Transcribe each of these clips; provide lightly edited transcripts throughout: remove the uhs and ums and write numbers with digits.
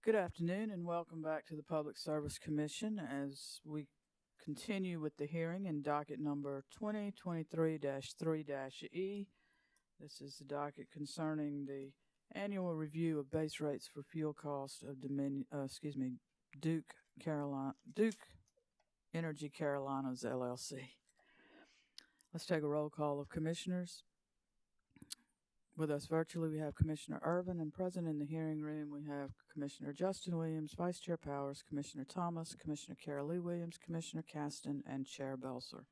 Good afternoon and welcome back to the Public Service Commission as we continue with the hearing in docket number 2023-3-E. This is the docket concerning the annual review of base rates for fuel cost of Duke Energy Carolinas LLC. Let's take a roll call of commissioners. With us virtually, we have Commissioner Irvin, and present in the hearing room, we have Commissioner Justin Williams, Vice Chair Powers, Commissioner Thomas, Commissioner Carol Lee Williams, Commissioner Caston, and Chair Belser.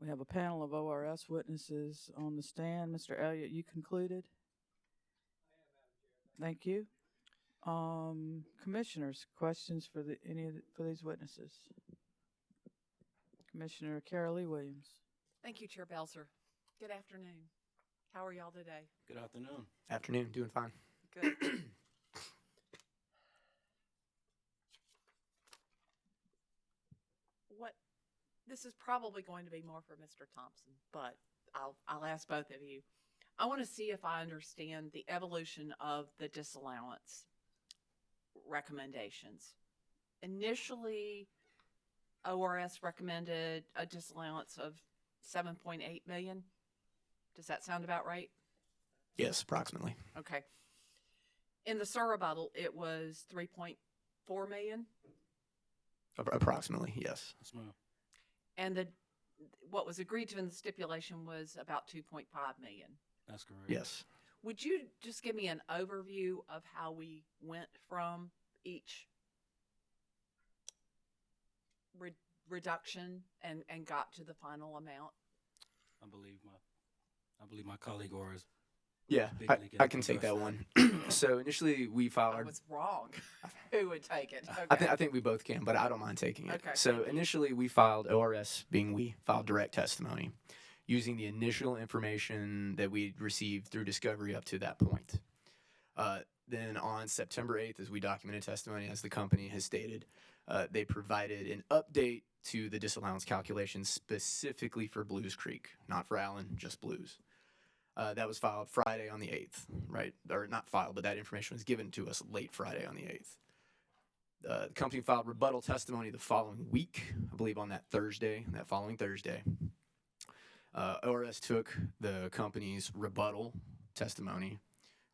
We have a panel of ORS witnesses on the stand. Mr. Elliott, you concluded? Thank you. Commissioners, questions for these witnesses? Commissioner Carol Lee Williams. Thank you, Chair Belser. Good afternoon. How are y'all today? Good afternoon. Afternoon, doing fine. Good. This is probably going to be more for Mr. Thompson, but I'll ask both of you. I want to see if I understand the evolution of the disallowance recommendations. Initially, ORS recommended a disallowance of 7.8 million. Does that sound about right? Yes, approximately. Okay. In the SIR rebuttal, it was 3.4 million. Approximately, yes. Yes, ma'am. And what was agreed to in the stipulation was about 2.5 million. That's correct. Yes. Would you just give me an overview of how we went from each reduction and got to the final amount? I believe my colleague Oris. Yeah, I can take that one. So initially we filed I our... was wrong. Who would take it? Okay. I think we both can, but I don't mind taking it. Okay, So initially we filed, ORS being we, filed direct testimony using the initial information that we'd received through discovery up to that point. Then on September 8th, as we documented testimony, as the company has stated, they provided an update to the disallowance calculations specifically for Blues Creek, not for Allen, just Blues. That was filed Friday on the 8th, right? Or not filed, but that information was given to us late Friday on the 8th. The company filed rebuttal testimony the following week, I believe on that following Thursday. ORS took the company's rebuttal testimony.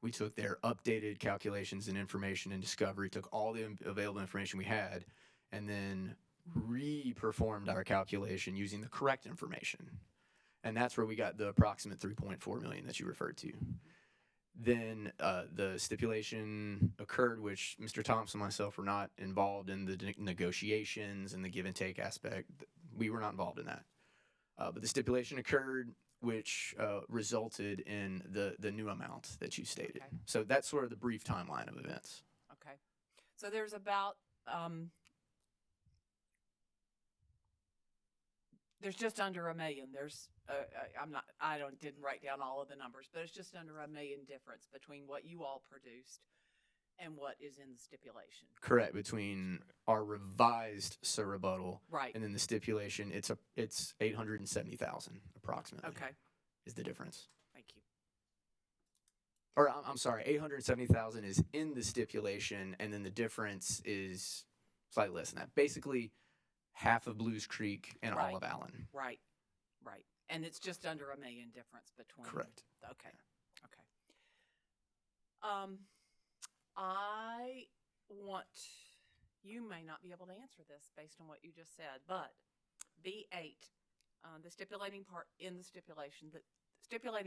We took their updated calculations and information and discovery, took all the available information we had, and then re-performed our calculation using the correct information. And that's where we got the approximate 3.4 million that you referred to. Then the stipulation occurred, which Mr. Thompson and myself were not involved in the negotiations and the give and take aspect. We were not involved in that. But the stipulation occurred, which resulted in the new amount that you stated. Okay. So that's sort of the brief timeline of events. Okay. So there's about there's just under $1 million. There's didn't write down all of the numbers, but it's just under $1 million difference between what you all produced and what is in the stipulation. Correct. Between our revised SIR rebuttal, Right. and then the stipulation, it's 870,000 approximately. Okay. Is the difference. Thank you. Or I'm sorry, 870,000 is in the stipulation, and then the difference is slightly less than that. Basically, half of Blues Creek and all of Allen. Right. And it's just under $1 million difference between. Correct. Okay. You may not be able to answer this based on what you just said, but B8, the stipulating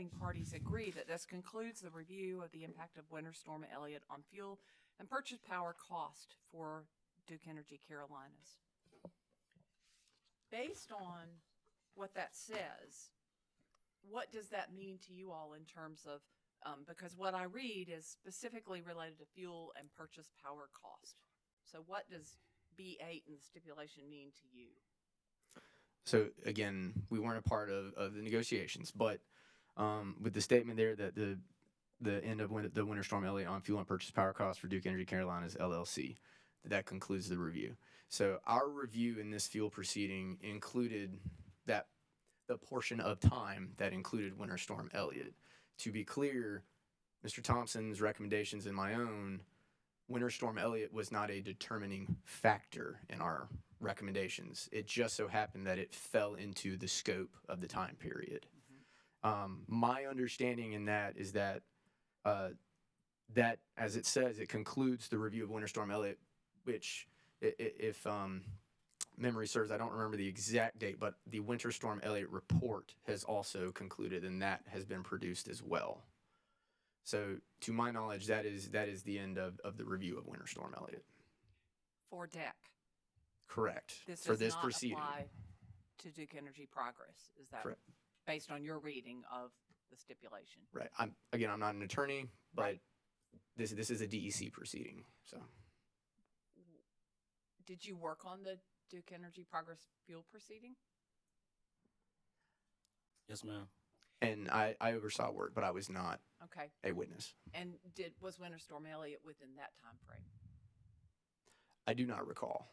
parties agree that this concludes the review of the impact of Winter Storm Elliott on fuel and purchase power cost for Duke Energy Carolinas. Based on what that says, what does that mean to you all in terms of, because what I read is specifically related to fuel and purchase power cost. So what does B8 and the stipulation mean to you? So again, we weren't a part of the negotiations, but with the statement there that the end of the Winter Storm Elliott on fuel and purchase power cost for Duke Energy Carolinas LLC, that concludes the review. So our review in this fuel proceeding included the portion of time that included Winter Storm Elliott. To be clear, Mr. Thompson's recommendations and my own Winter Storm Elliott was not a determining factor in our recommendations. It just so happened that it fell into the scope of the time period. My understanding in that is that that, as it says, it concludes the review of Winter Storm Elliott, which, if memory serves, I don't remember the exact date, but the Winter Storm Elliott report has also concluded, and that has been produced as well. So, to my knowledge, that is the end of the review of Winter Storm Elliott. For DEC. Correct. This for does this not proceeding. apply to Duke Energy Progress. Is that Correct. based on your reading of the stipulation? Right. I'm not an attorney, but Right. this is a DEC proceeding. So, Did you work on the Duke Energy Progress fuel proceeding? Yes, ma'am. and I oversaw work, but I was not Okay. a witness. And was Winter Storm Elliott within that time frame? I do not recall.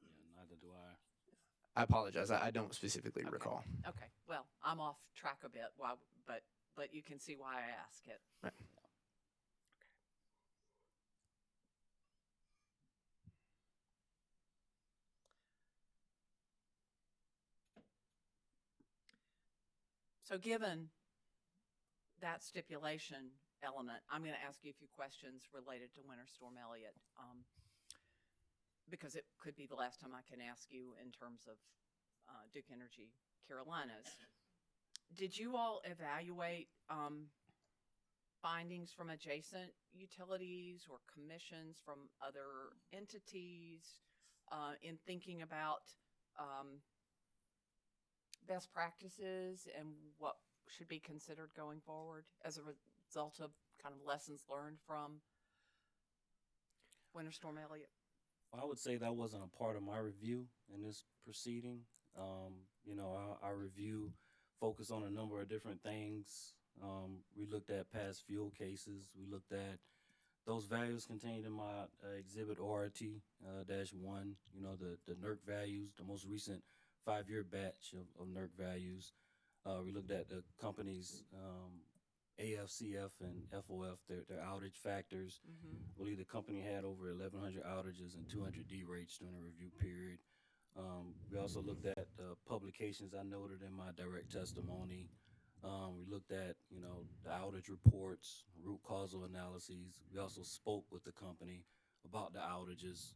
Yeah, neither do I. I apologize. I don't specifically Okay. recall. Okay. Well, I'm off track a bit. Why? But you can see why I ask it. Right. So given that stipulation element, I'm going to ask you a few questions related to Winter Storm Elliott, because it could be the last time I can ask you in terms of Duke Energy Carolinas. Did you all evaluate findings from adjacent utilities or commissions from other entities in thinking about best practices and what should be considered going forward as a result of kind of lessons learned from Winter Storm Elliott? I would say that wasn't a part of my review in this proceeding. Our review focused on a number of different things. We looked at past fuel cases. We looked at those values contained in my exhibit ORT-1, the NERC values, the most recent 5-year batch of NERC values. We looked at the company's AFCF and FOF, their outage factors. Mm-hmm. I believe the company had over 1,100 outages and 200 derates during the review period. We also looked at publications I noted in my direct testimony. We looked at, the outage reports, root causal analyses. We also spoke with the company about the outages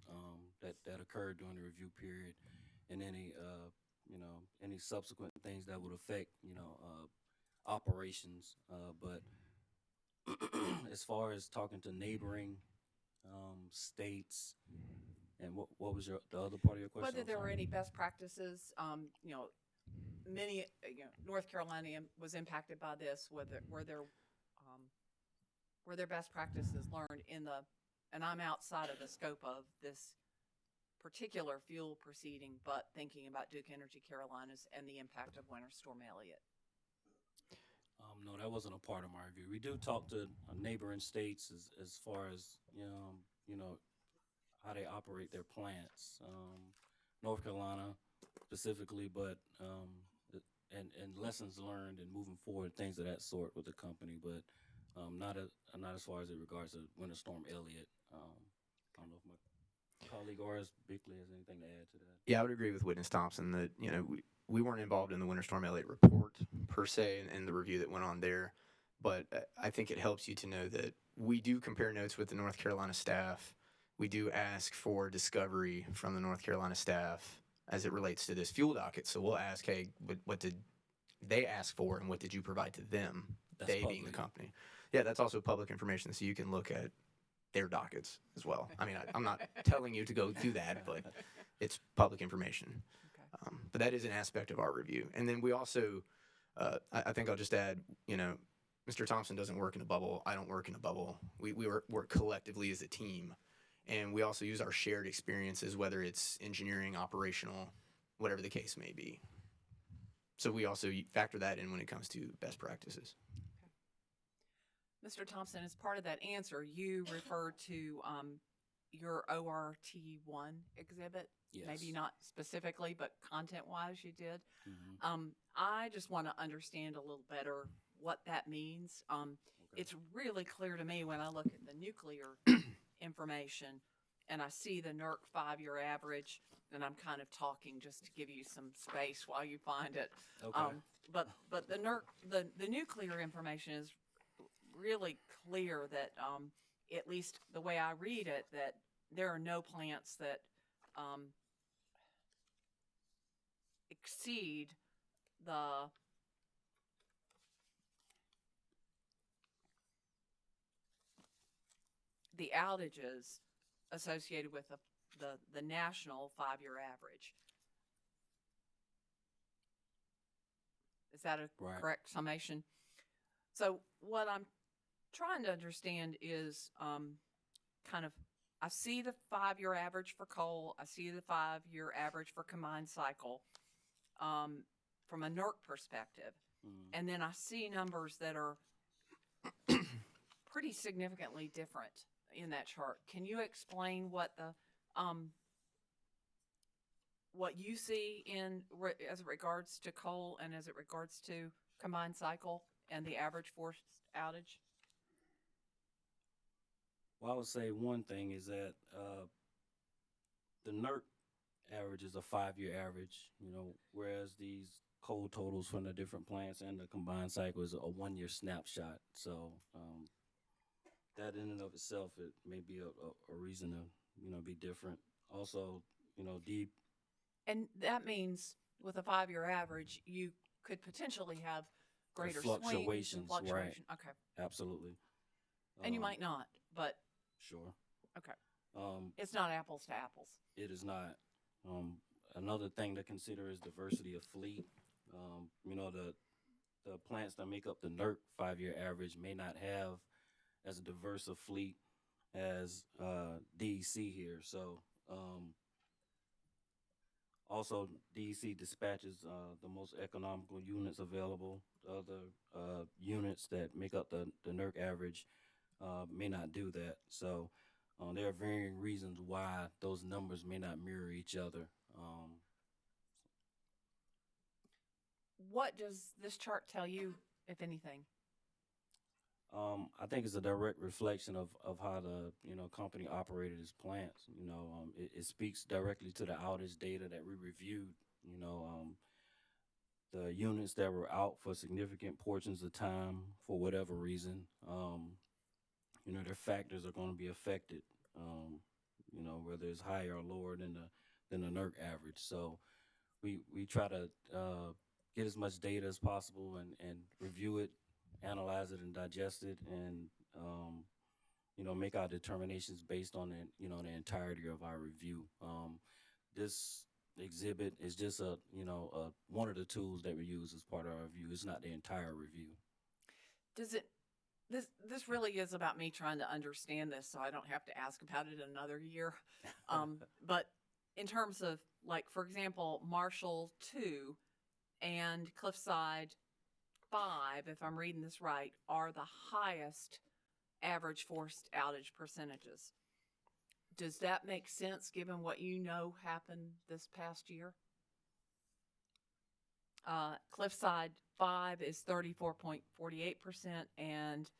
that occurred during the review period, and any subsequent things that would affect, operations. But as far as talking to neighboring states, and what was the other part of your question? Whether there were any best practices, many, North Carolina was impacted by this. Were there best practices learned and I'm outside of the scope of this particular fuel proceeding, but thinking about Duke Energy Carolinas and the impact of Winter Storm Elliott? No, that wasn't a part of my review. We do talk to neighboring states as far as how they operate their plants. North Carolina specifically, but and lessons learned and moving forward, things of that sort with the company, but not as far as it regards to Winter Storm Elliott. I don't know if my colleague Oris Bickley has anything to add to that. Yeah, I would agree with Witness Thompson that we weren't involved in the Winter Storm Elliott report per se and the review that went on there, but I think it helps you to know that we do compare notes with the North Carolina staff. We do ask for discovery from the North Carolina staff as it relates to this fuel docket. So we'll ask, hey, what did they ask for and what did you provide to them? That's They being the company. Yeah, that's also public information, so you can look at their dockets as well. I mean, I'm not telling you to go do that, but it's public information. Okay. But that is an aspect of our review. And then we also, I think I'll just add, Mr. Thompson doesn't work in a bubble. I don't work in a bubble. We work collectively as a team. And we also use our shared experiences, whether it's engineering, operational, whatever the case may be. So we also factor that in when it comes to best practices. Mr. Thompson, as part of that answer, you referred to your ORT-1 exhibit. Yes. Maybe not specifically, but content-wise you did. Mm-hmm. I just want to understand a little better what that means. Okay. It's really clear to me when I look at the nuclear information and I see the NERC 5-year average, and I'm kind of talking just to give you some space while you find it. Okay. But the NERC, the nuclear information is really clear that, at least the way I read it, that there are no plants that exceed the outages associated with the national 5-year average. Is that a Right. correct summation? So what I'm trying to understand is kind of, I see the 5-year average for coal. I see the 5-year average for combined cycle from a NERC perspective. Mm. And then I see numbers that are pretty significantly different in that chart. Can you explain what what you see as it regards to coal and as it regards to combined cycle and the average forced outage? Well, I would say one thing is that the NERC average is a 5-year average, whereas these coal totals from the different plants and the combined cycle is a 1-year snapshot. So that in and of itself, it may be a reason to, be different. Also, deep. And that means with a 5-year average, you could potentially have greater swings and fluctuations, right. fluctuation. Okay. Absolutely. And you might not, but Sure. okay. Um, It's not apples to apples. It is not. Another thing to consider is diversity of fleet. The plants that make up the NERC 5-year average may not have as diverse a fleet as DEC here. So also DEC dispatches the most economical units available. The other units that make up the NERC average may not do that. So there are varying reasons why those numbers may not mirror each other. What does this chart tell you, if anything? I think it's a direct reflection of how the company operated its plants. It speaks directly to the outage data that we reviewed. The units that were out for significant portions of time for whatever reason, their factors are going to be affected. Whether it's higher or lower than the NERC average. So we try to get as much data as possible and review it, analyze it, and digest it, and make our determinations based on the entirety of our review. This exhibit is just one of the tools that we use as part of our review. It's not the entire review. This really is about me trying to understand this, so I don't have to ask about it another year. But in terms of, like, for example, Marshall 2 and Cliffside 5, if I'm reading this right, are the highest average forced outage percentages. Does that make sense given what happened this past year? Cliffside 5 is 34.48%, and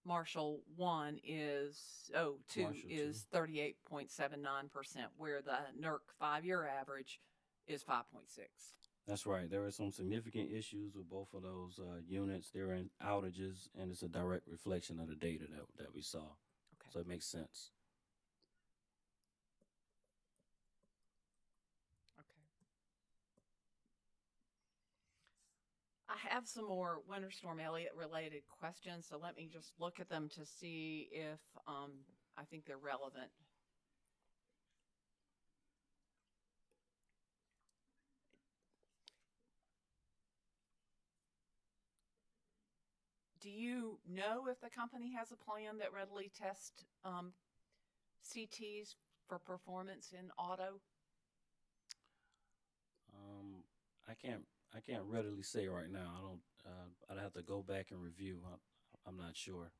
Marshall 2 is 38.79%, where the NERC 5-year average is 5.6. That's right. There are some significant issues with both of those units. They're in outages, and it's a direct reflection of the data that we saw. Okay. So it makes sense. I have some more Winter Storm Elliott related questions, so let me just look at them to see if I think they're relevant. Do you know if the company has a plan that readily tests CTs for performance in auto? I can't readily say right now. I don't. I'd have to go back and review. I'm not sure.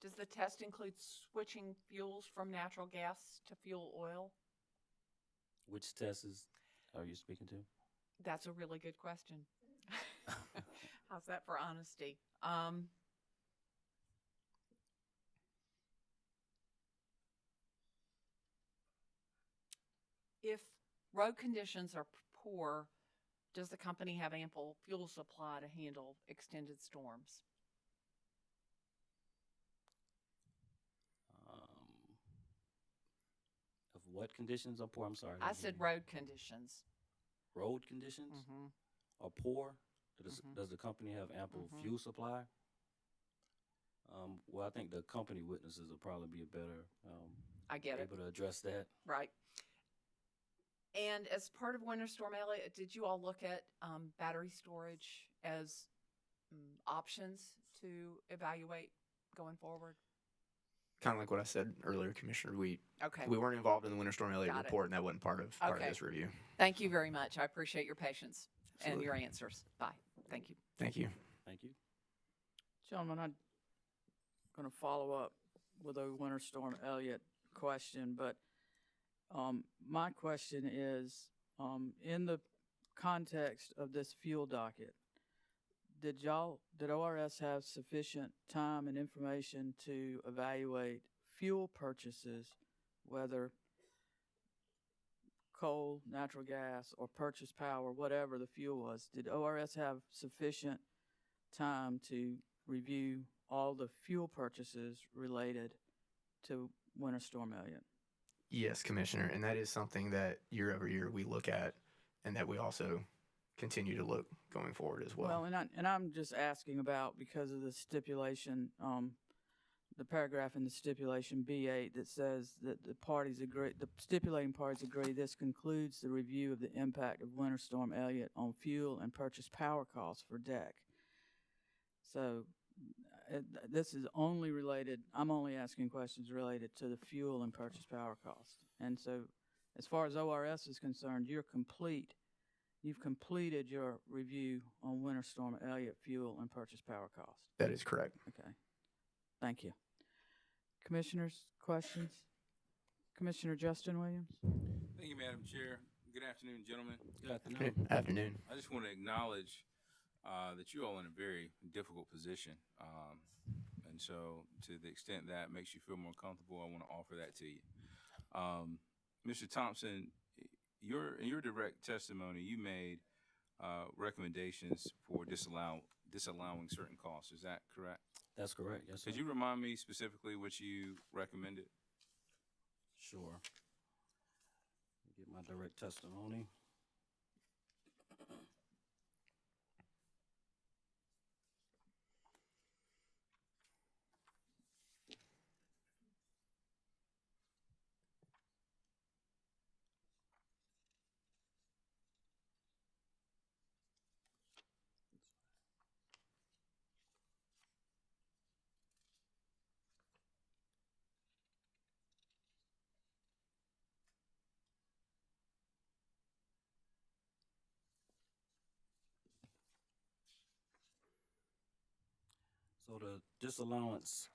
Does the test include switching fuels from natural gas to fuel oil? Which tests are you speaking to? That's a really good question. How's that for honesty? if road conditions are poor, does the company have ample fuel supply to handle extended storms? Of what conditions are poor? I'm sorry. I said road conditions. Road conditions Mm-hmm. are poor. Does, Mhm. does the company have ample Mhm. fuel supply? Well, I think the company witnesses will probably be better I get it. able to address that. Right. And as part of Winter Storm Elliott, did you all look at battery storage as options to evaluate going forward? Kind of like what I said earlier, Commissioner. We Okay. weren't involved in the Winter Storm Elliott Got it. report, and that wasn't part of Okay. this review. Thank you very much. I appreciate your patience and Absolutely. your answers. Bye. Thank you. Thank you. Thank you. Gentlemen, I'm going to follow up with a Winter Storm Elliott question, but my question is, in the context of this fuel docket, did ORS have sufficient time and information to evaluate fuel purchases, whether coal, natural gas, or purchase power, whatever the fuel was? Did ORS have sufficient time to review all the fuel purchases related to Winter Storm Elliott? Yes, Commissioner, and that is something that year over year we look at, and that we also continue to look going forward as well. Well, and I'm just asking about because of the stipulation, the paragraph in the stipulation B8 that says that the stipulating parties agree this concludes the review of the impact of Winter Storm Elliott on fuel and purchase power costs for DEC. So this is only related, I'm only asking questions related to the fuel and purchase power cost. And so as far as ORS is concerned, you've completed your review on Winter Storm Elliott fuel and purchase power cost. That is correct. Okay. Thank you. Commissioners, questions? Commissioner Justin Williams? Thank you, Madam Chair. Good afternoon, gentlemen. Good afternoon. Good afternoon. I just want to acknowledge that you all are in a very difficult position. And so to the extent that makes you feel more comfortable, I want to offer that to you. Mr. Thompson, in your direct testimony, you made recommendations for disallowing certain costs. Is that correct? That's correct. Yes, sir. Could you remind me specifically what you recommended? Sure. Get my direct testimony. So the disallowances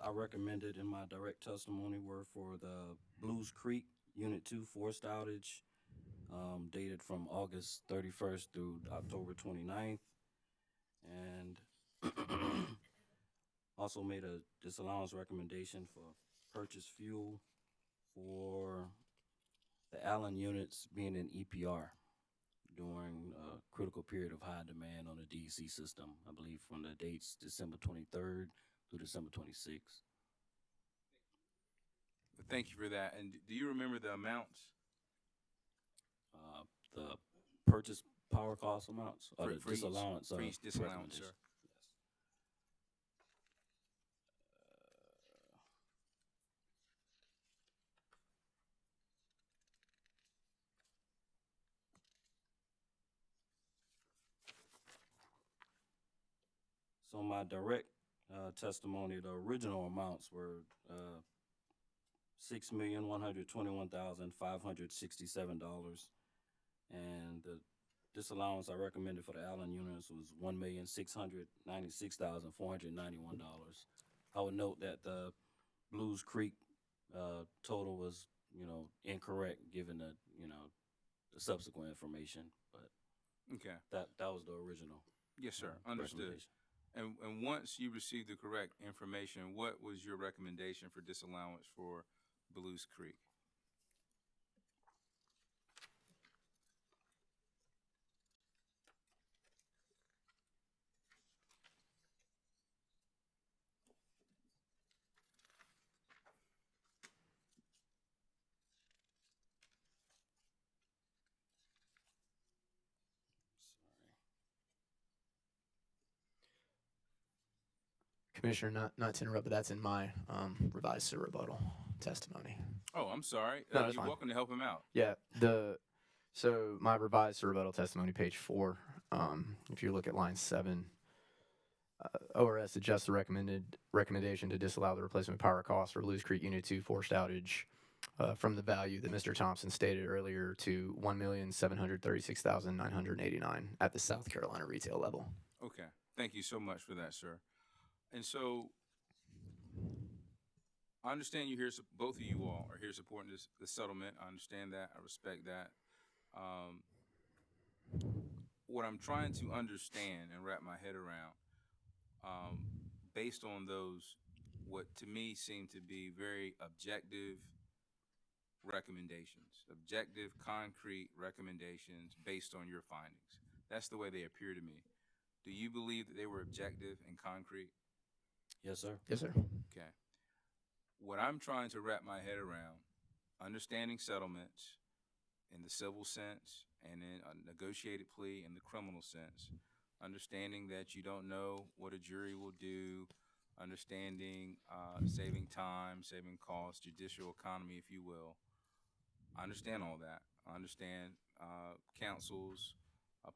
I recommended in my direct testimony were for the Blues Creek Unit 2 forced outage, dated from August 31st through October 29th, and also made a disallowance recommendation for purchase fuel for the Allen units being in EPR during a critical period of high demand on the DEC system, I believe from the dates December 23rd through December 26th. Thank you for that. And do you remember the amounts? The purchase power cost amounts, or the disallowance. For each disallowance, sir. Yes. So my direct testimony, the original amounts were $6,121,567, and the disallowance I recommended for the Allen units was $1,696,491. I would note that the Blues Creek total was, incorrect given the, the subsequent information, but Okay. that was the original. Yes, sir. Understood. recommendation. And once you received the correct information, what was your recommendation for disallowance for Blues Creek? Commissioner, not to interrupt, but that's in my revised rebuttal testimony. Oh, I'm sorry. No, that's You're fine. welcome to help him out. Yeah, so my revised rebuttal testimony, page 4. If you look at line 7, ORS adjusts the recommendation to disallow the replacement power cost for Lewis Creek Unit 2 forced outage from the value that Mr. Thompson stated earlier to $1,736,989 at the South Carolina retail level. Okay. Thank you so much for that, sir. And so I understand you here, both of you all are here supporting the settlement. I understand that. I respect that. What I'm trying to understand and wrap my head around, based on those, what to me seem to be very objective recommendations, objective, concrete recommendations based on your findings. That's the way they appear to me. Do you believe that they were objective and concrete? Yes, sir. Yes, sir. Okay. What I'm trying to wrap my head around, understanding settlements in the civil sense and in a negotiated plea in the criminal sense, understanding that you don't know what a jury will do, understanding saving time, saving costs, judicial economy, if you will. I understand all that. I understand counsel's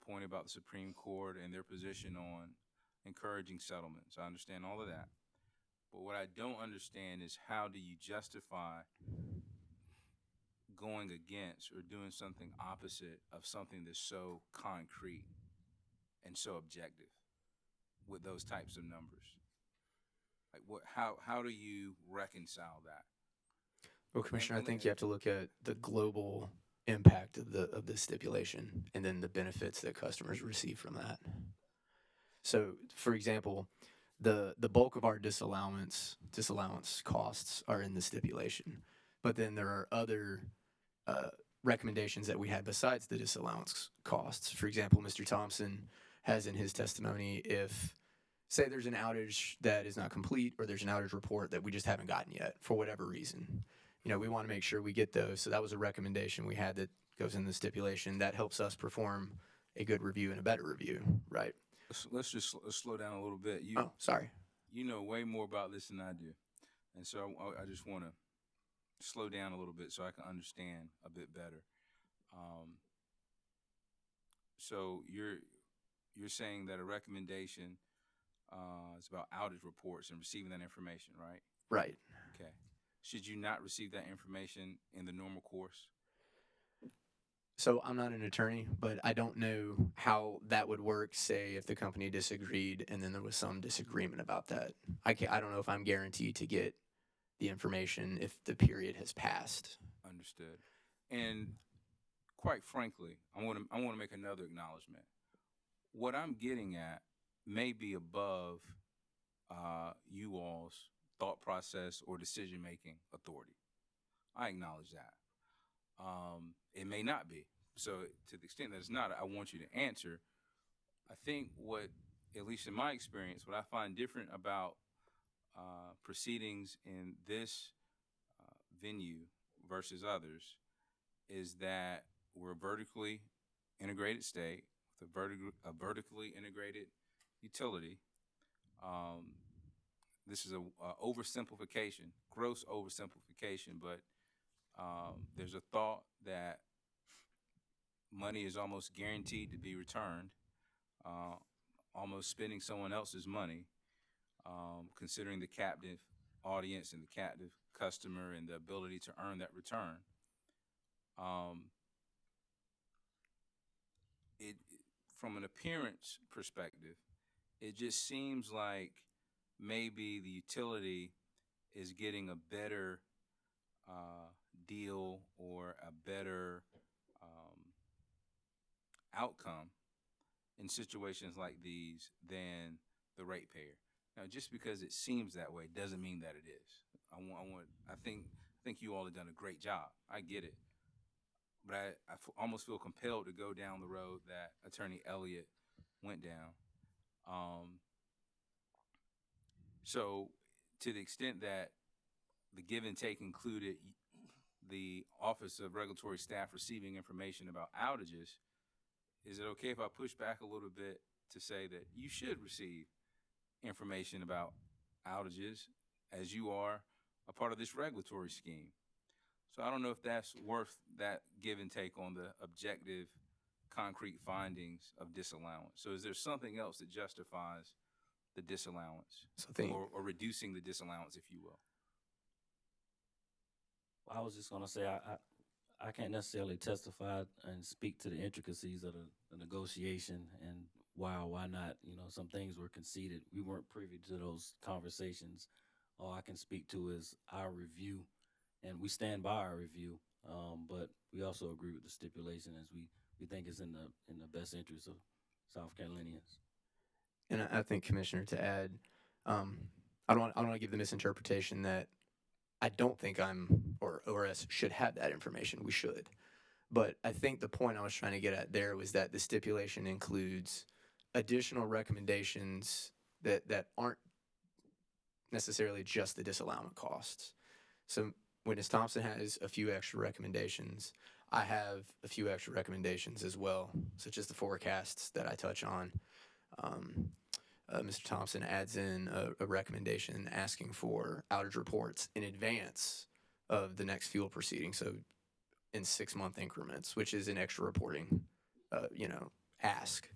point about the Supreme Court and their position on encouraging settlements. I understand all of that. But what I don't understand is how do you justify going against or doing something opposite of something that's so concrete and so objective with those types of numbers? Like how do you reconcile that? Well, Commissioner, I think you have to look at the global impact of the stipulation and then the benefits that customers receive from that. So, for example, the bulk of our disallowance costs are in the stipulation, but then there are other recommendations that we had besides the disallowance costs. For example, Mr. Thompson has in his testimony, if say there's an outage that is not complete or there's an outage report that we just haven't gotten yet for whatever reason, we want to make sure we get those. So that was a recommendation we had that goes in the stipulation that helps us perform a good review and a better review, right? Let's just slow down a little bit. Sorry. You know way more about this than I do. And so I just want to slow down a little bit so I can understand a bit better. So you're saying that a recommendation is about outage reports and receiving that information, right? Right. Okay. Should you not receive that information in the normal course? So I'm not an attorney, but I don't know how that would work, say, if the company disagreed and then there was some disagreement about that. I don't know if I'm guaranteed to get the information if the period has passed. Understood. And quite frankly, I want to make another acknowledgement. What I'm getting at may be above you all's thought process or decision-making authority. I acknowledge that. It may not be. So to the extent that it's not, I want you to answer. I think what, at least in my experience, what I find different about proceedings in this venue versus others is that we're a vertically integrated state with a vertically integrated utility. This is a oversimplification, gross oversimplification, but there's a thought that money is almost guaranteed to be returned, almost spending someone else's money, considering the captive audience and the captive customer and the ability to earn that return. From an appearance perspective, it just seems like maybe the utility is getting a better deal or a better outcome in situations like these than the ratepayer. Now, just because it seems that way doesn't mean that it is. I think you all have done a great job. I get it, but I almost feel compelled to go down the road that Attorney Elliott went down. So, to the extent that the give and take included the Office of Regulatory Staff receiving information about outages, is it okay if I push back a little bit to say that you should receive information about outages as you are a part of this regulatory scheme. So I don't know if that's worth that give and take on the objective, concrete findings of disallowance. So is there something else that justifies the disallowance or reducing the disallowance, if you will? I was just gonna say I can't necessarily testify and speak to the intricacies of the negotiation and why not. You know, some things were conceded. We weren't privy to those conversations. All I can speak to is our review, and we stand by our review. But we also agree with the stipulation as we think it's in the best interest of South Carolinians. And I think, Commissioner, to add, I don't want to give the misinterpretation that I don't think or ORS should have that information. We should. But I think the point I was trying to get at there was that the stipulation includes additional recommendations that aren't necessarily just the disallowance costs. So Witness Thompson has a few extra recommendations. I have a few extra recommendations as well, such as the forecasts that I touch on. Mr. Thompson adds in a recommendation asking for outage reports in advance of the next fuel proceeding, so in 6-month increments, which is an extra reporting, ask.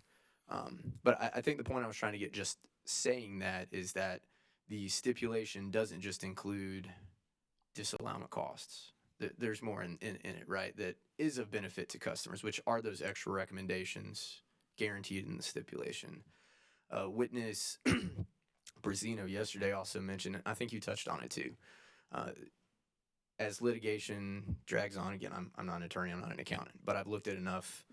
But I think the point I was trying to get just saying that is that the stipulation doesn't just include disallowance costs. There's more in it, right, that is of benefit to customers, which are those extra recommendations guaranteed in the stipulation. Witness Brazino yesterday also mentioned, and I think you touched on it too, as litigation drags on, again, I'm not an attorney, I'm not an accountant, but I've looked at enough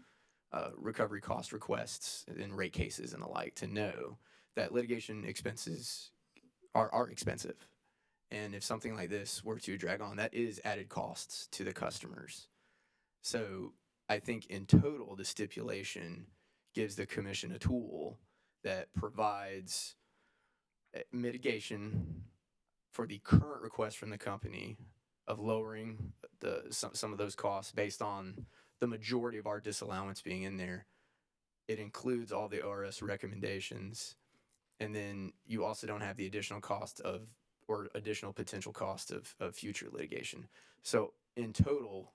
recovery cost requests in rate cases and the like to know that litigation expenses are expensive. And if something like this were to drag on, that is added costs to the customers. So I think in total, the stipulation gives the commission a tool that provides mitigation for the current request from the company of lowering some of those costs based on the majority of our disallowance being in there. It includes all the ORS recommendations, and then you also don't have the additional cost or additional potential cost of future litigation. So in total,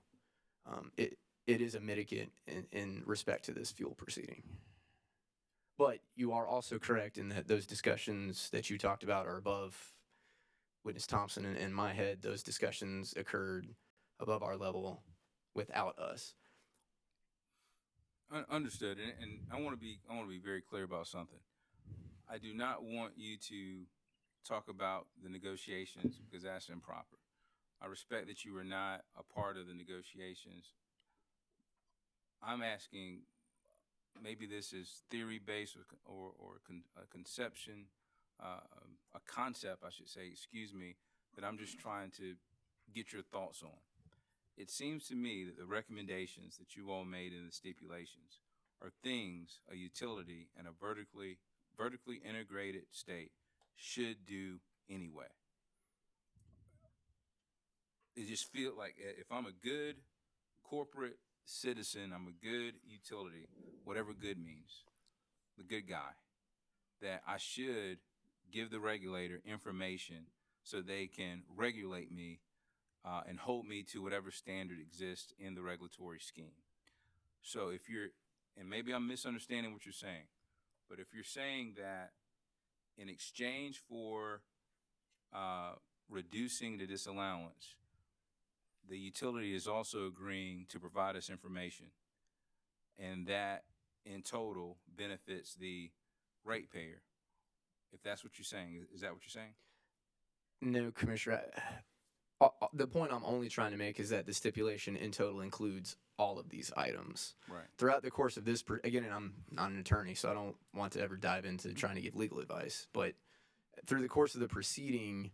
it is a mitigant in respect to this fuel proceeding. But you are also correct in that those discussions that you talked about are above Witness Thompson and in my head. Those discussions occurred above our level without us. Understood, and I want to be very clear about something. I do not want you to talk about the negotiations because that's improper. I respect that you were not a part of the negotiations. I'm asking, maybe this is theory-based or a conception, a concept, I should say, excuse me, that I'm just trying to get your thoughts on. It seems to me that the recommendations that you all made in the stipulations are things a utility in a vertically integrated state should do anyway. It just feels like if I'm a good corporate citizen, I'm a good utility, whatever good means, the good guy, that I should give the regulator information so they can regulate me and hold me to whatever standard exists in the regulatory scheme. So if you're, and maybe I'm misunderstanding what you're saying, but if you're saying that in exchange for reducing the disallowance, the utility is also agreeing to provide us information, and that in total benefits the ratepayer. If that's what you're saying, is that what you're saying? No, Commissioner. The point I'm only trying to make is that the stipulation in total includes all of these items. Right. Throughout the course of this, again, and I'm not an attorney, so I don't want to ever dive into trying to give legal advice, but through the course of the proceeding,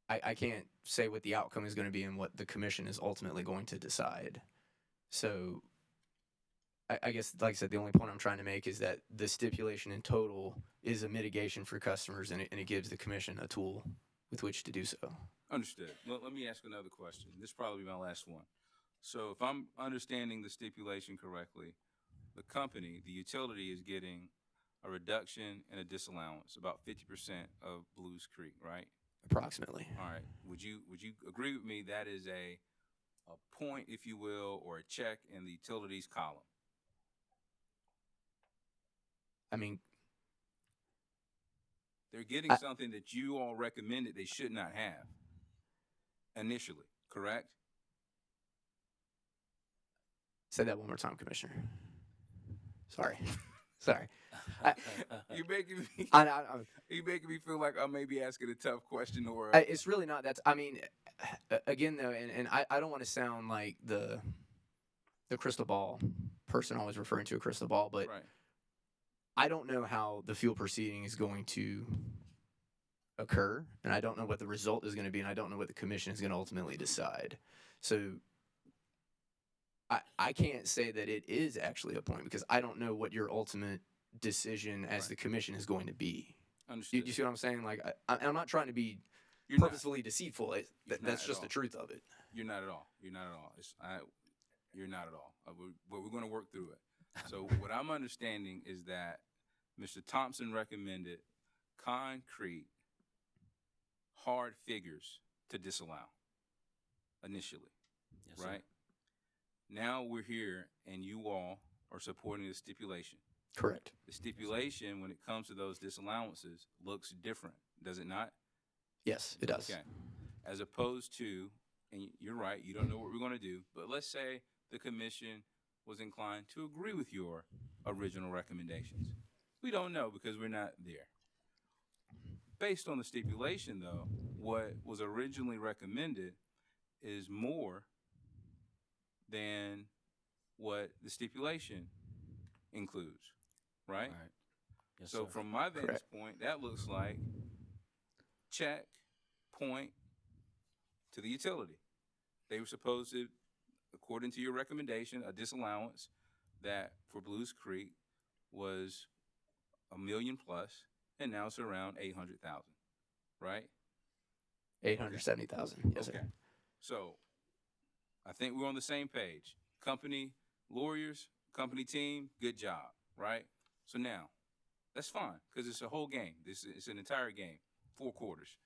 I can't say what the outcome is going to be and what the commission is ultimately going to decide. So I guess, like I said, the only point I'm trying to make is that the stipulation in total is a mitigation for customers, and it gives the commission a tool with which to do so. Understood. Let me ask another question. This will probably be my last one. So if I'm understanding the stipulation correctly, the company, the utility, is getting a reduction and a disallowance, about 50% of Blues Creek, right? Approximately. All right. Would you agree with me that is a point, if you will, or a check in the utilities column? I mean, They're getting something that you all recommended they should not have initially, correct? say that one more time, Commissioner. Sorry. You're making me. I, You're making me feel like I may be asking a tough question, or it's really not that. I mean, again though, and I don't want to sound like the crystal ball person always referring to a crystal ball, but right. I don't know how the fuel proceeding is going to occur, and I don't know what the result is going to be, and I don't know what the commission is going to ultimately decide. So I can't say that it is actually a point because I don't know what your ultimate decision as Right. the commission is going to be. Understood. You see what I'm saying? Like I'm not trying to be You're purposefully deceitful. not That's at just the all. truth of it. You're not at all. You're not at all. You're not at all. But we're going to work through it. So what I'm understanding is that Mr. Thompson recommended concrete, hard figures to disallow initially, Yes, sir. right? Now we're here, and you all are supporting the stipulation. Correct. The stipulation, when it comes to those disallowances, looks different, does it not? Yes, it does. Okay. As opposed to, and you're right, you don't know what we're going to do, but let's say the commission was inclined to agree with your original recommendations. We don't know because we're not there. Based on the stipulation, though, what was originally recommended is more than what the stipulation includes, right? Right. Yes, So sir. from my vantage Correct. point, that looks like check, point to the utility. They were supposed to, according to your recommendation, a disallowance that for Blues Creek was $1 million plus, and now it's around 800,000, right? 870,000. Yes, Okay. sir. So I think we're on the same page. Company, lawyers, company team, good job, right? So now, that's fine because it's a whole game. It's an entire game, 4 quarters.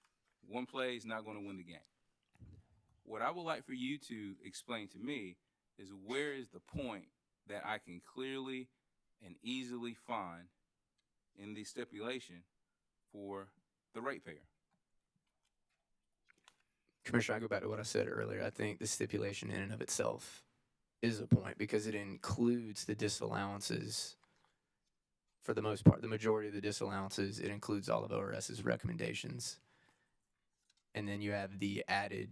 One play is not going to win the game. What I would like for you to explain to me is where is the point that I can clearly and easily find in the stipulation for the ratepayer. Commissioner, I go back to what I said earlier. I think the stipulation in and of itself is a point because it includes the disallowances. For the most part, the majority of the disallowances, it includes all of ORS's recommendations. And then you have the added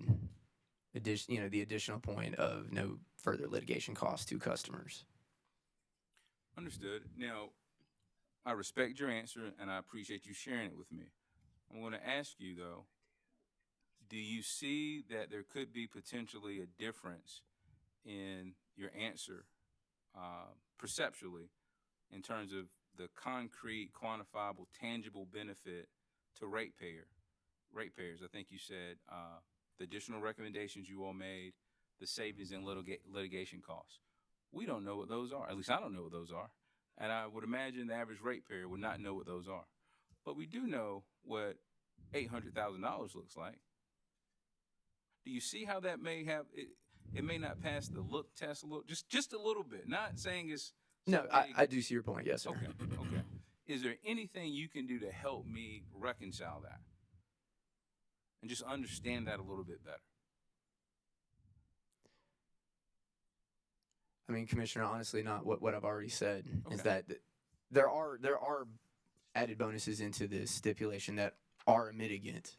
addition, the additional point of no further litigation costs to customers. Understood. Now, I respect your answer, and I appreciate you sharing it with me. I'm going to ask you, though, do you see that there could be potentially a difference in your answer perceptually in terms of the concrete, quantifiable, tangible benefit to ratepayers? I think you said the additional recommendations you all made, the savings in litigation costs. We don't know what those are. At least I don't know what those are. And I would imagine the average ratepayer would not know what those are. But we do know what $800,000 looks like. Do you see how that may have it? It may not pass the look test a little, just a little bit. Not saying it's No, so I do see your point. Yes, sir. Okay. Is there anything you can do to help me reconcile that and just understand that a little bit better? I mean, Commissioner, honestly, not what I've already said is Okay. that there are added bonuses into this stipulation that are a mitigant,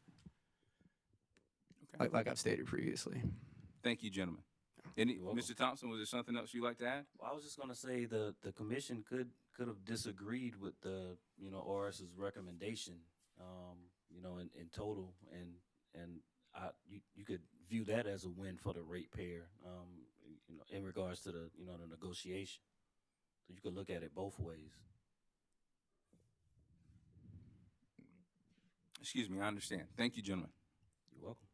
Okay. like I've stated previously. Thank you, gentlemen. You're welcome. Mr. Thompson, was there something else you'd like to add? Well, I was just gonna say the commission could have disagreed with the ORS's recommendation, in total, and you could view that as a win for the ratepayer, in regards to the the negotiation. So you could look at it both ways. Excuse me, I understand. Thank you, gentlemen. You're welcome.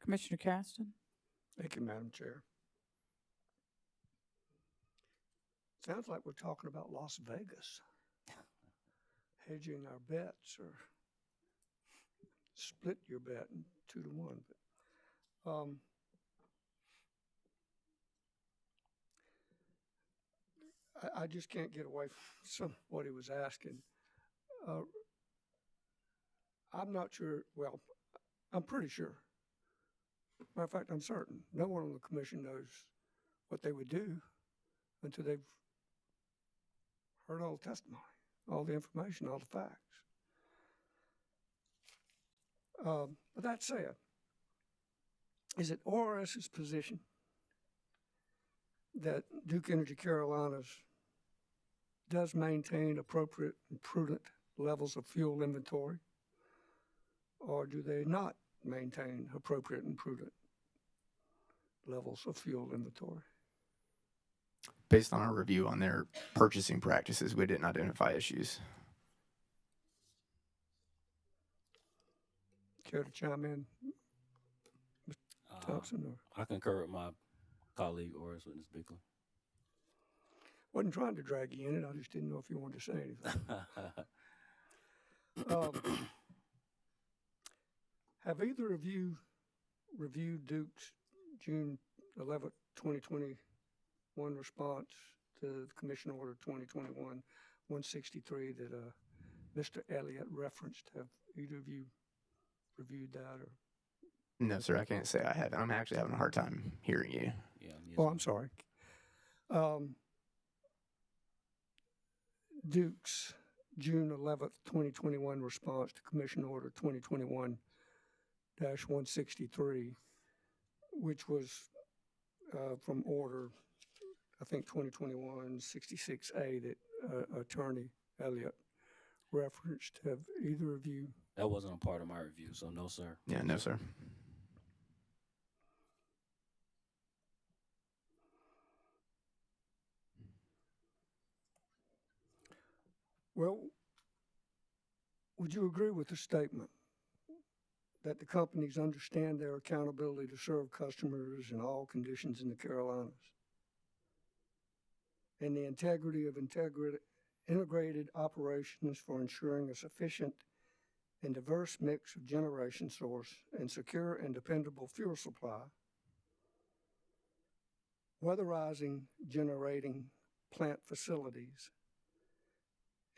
Commissioner Caston? Thank you, Madam Chair. Sounds like we're talking about Las Vegas. hedging our bets or split your bet in 2-1. But, I just can't get away from what he was asking. I'm not sure, well, I'm pretty sure. Matter of fact, I'm certain. No one on the commission knows what they would do until they've heard all the testimony, all the information, all the facts. But that said, is it ORS's position that Duke Energy Carolinas does maintain appropriate and prudent levels of fuel inventory, or do they not maintain appropriate and prudent levels of fuel inventory? Based on our review on their purchasing practices, we didn't identify issues. Care to chime in, Mr. Thompson? Or? I concur with my colleague, Oris Witness Bickley. Wasn't trying to drag you in it. I just didn't know if you wanted to say anything. Have either of you reviewed Duke's June 11th, 2021 response to the Commission Order 2021-163 that Mr. Elliott referenced? Have either of you reviewed that? Or? No, sir, I can't say I haven't. I'm actually having a hard time hearing you. Yeah. Yes, Oh, I'm sorry. Duke's June 11th, 2021 response to Commission Order 2021-163, which was from Order, I think, 2021-66A that Attorney Elliott referenced. Have either of you? That wasn't a part of my review, so no, sir. Yeah, no, sir. Well, would you agree with the statement that the companies understand their accountability to serve customers in all conditions in the Carolinas, and the integrity of integrated operations for ensuring a sufficient and diverse mix of generation source and secure and dependable fuel supply, weatherizing generating plant facilities,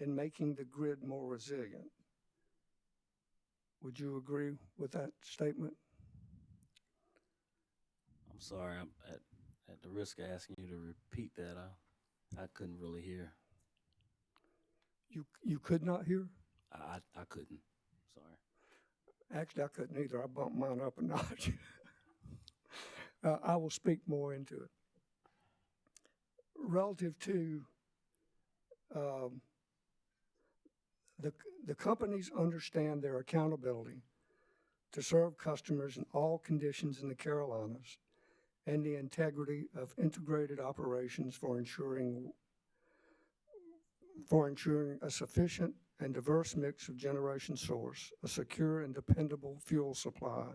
and making the grid more resilient? Would you agree with that statement? I'm sorry. I'm at the risk of asking you to repeat that. I couldn't really hear. You could not hear? I couldn't. Sorry. Actually, I couldn't either. I bumped mine up a notch. I will speak more into it. Relative to the companies understand their accountability to serve customers in all conditions in the Carolinas and the integrity of integrated operations for ensuring a sufficient and diverse mix of generation source, a secure and dependable fuel supply,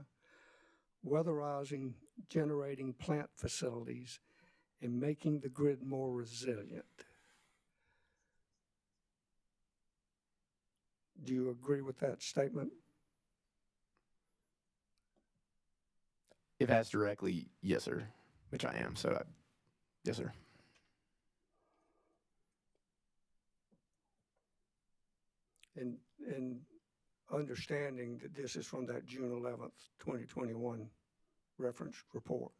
weatherizing generating plant facilities, and making the grid more resilient. Do you agree with that statement? If asked directly, yes, sir, which I am. So, yes, sir. And understanding that this is from that June 11th, 2021 reference report.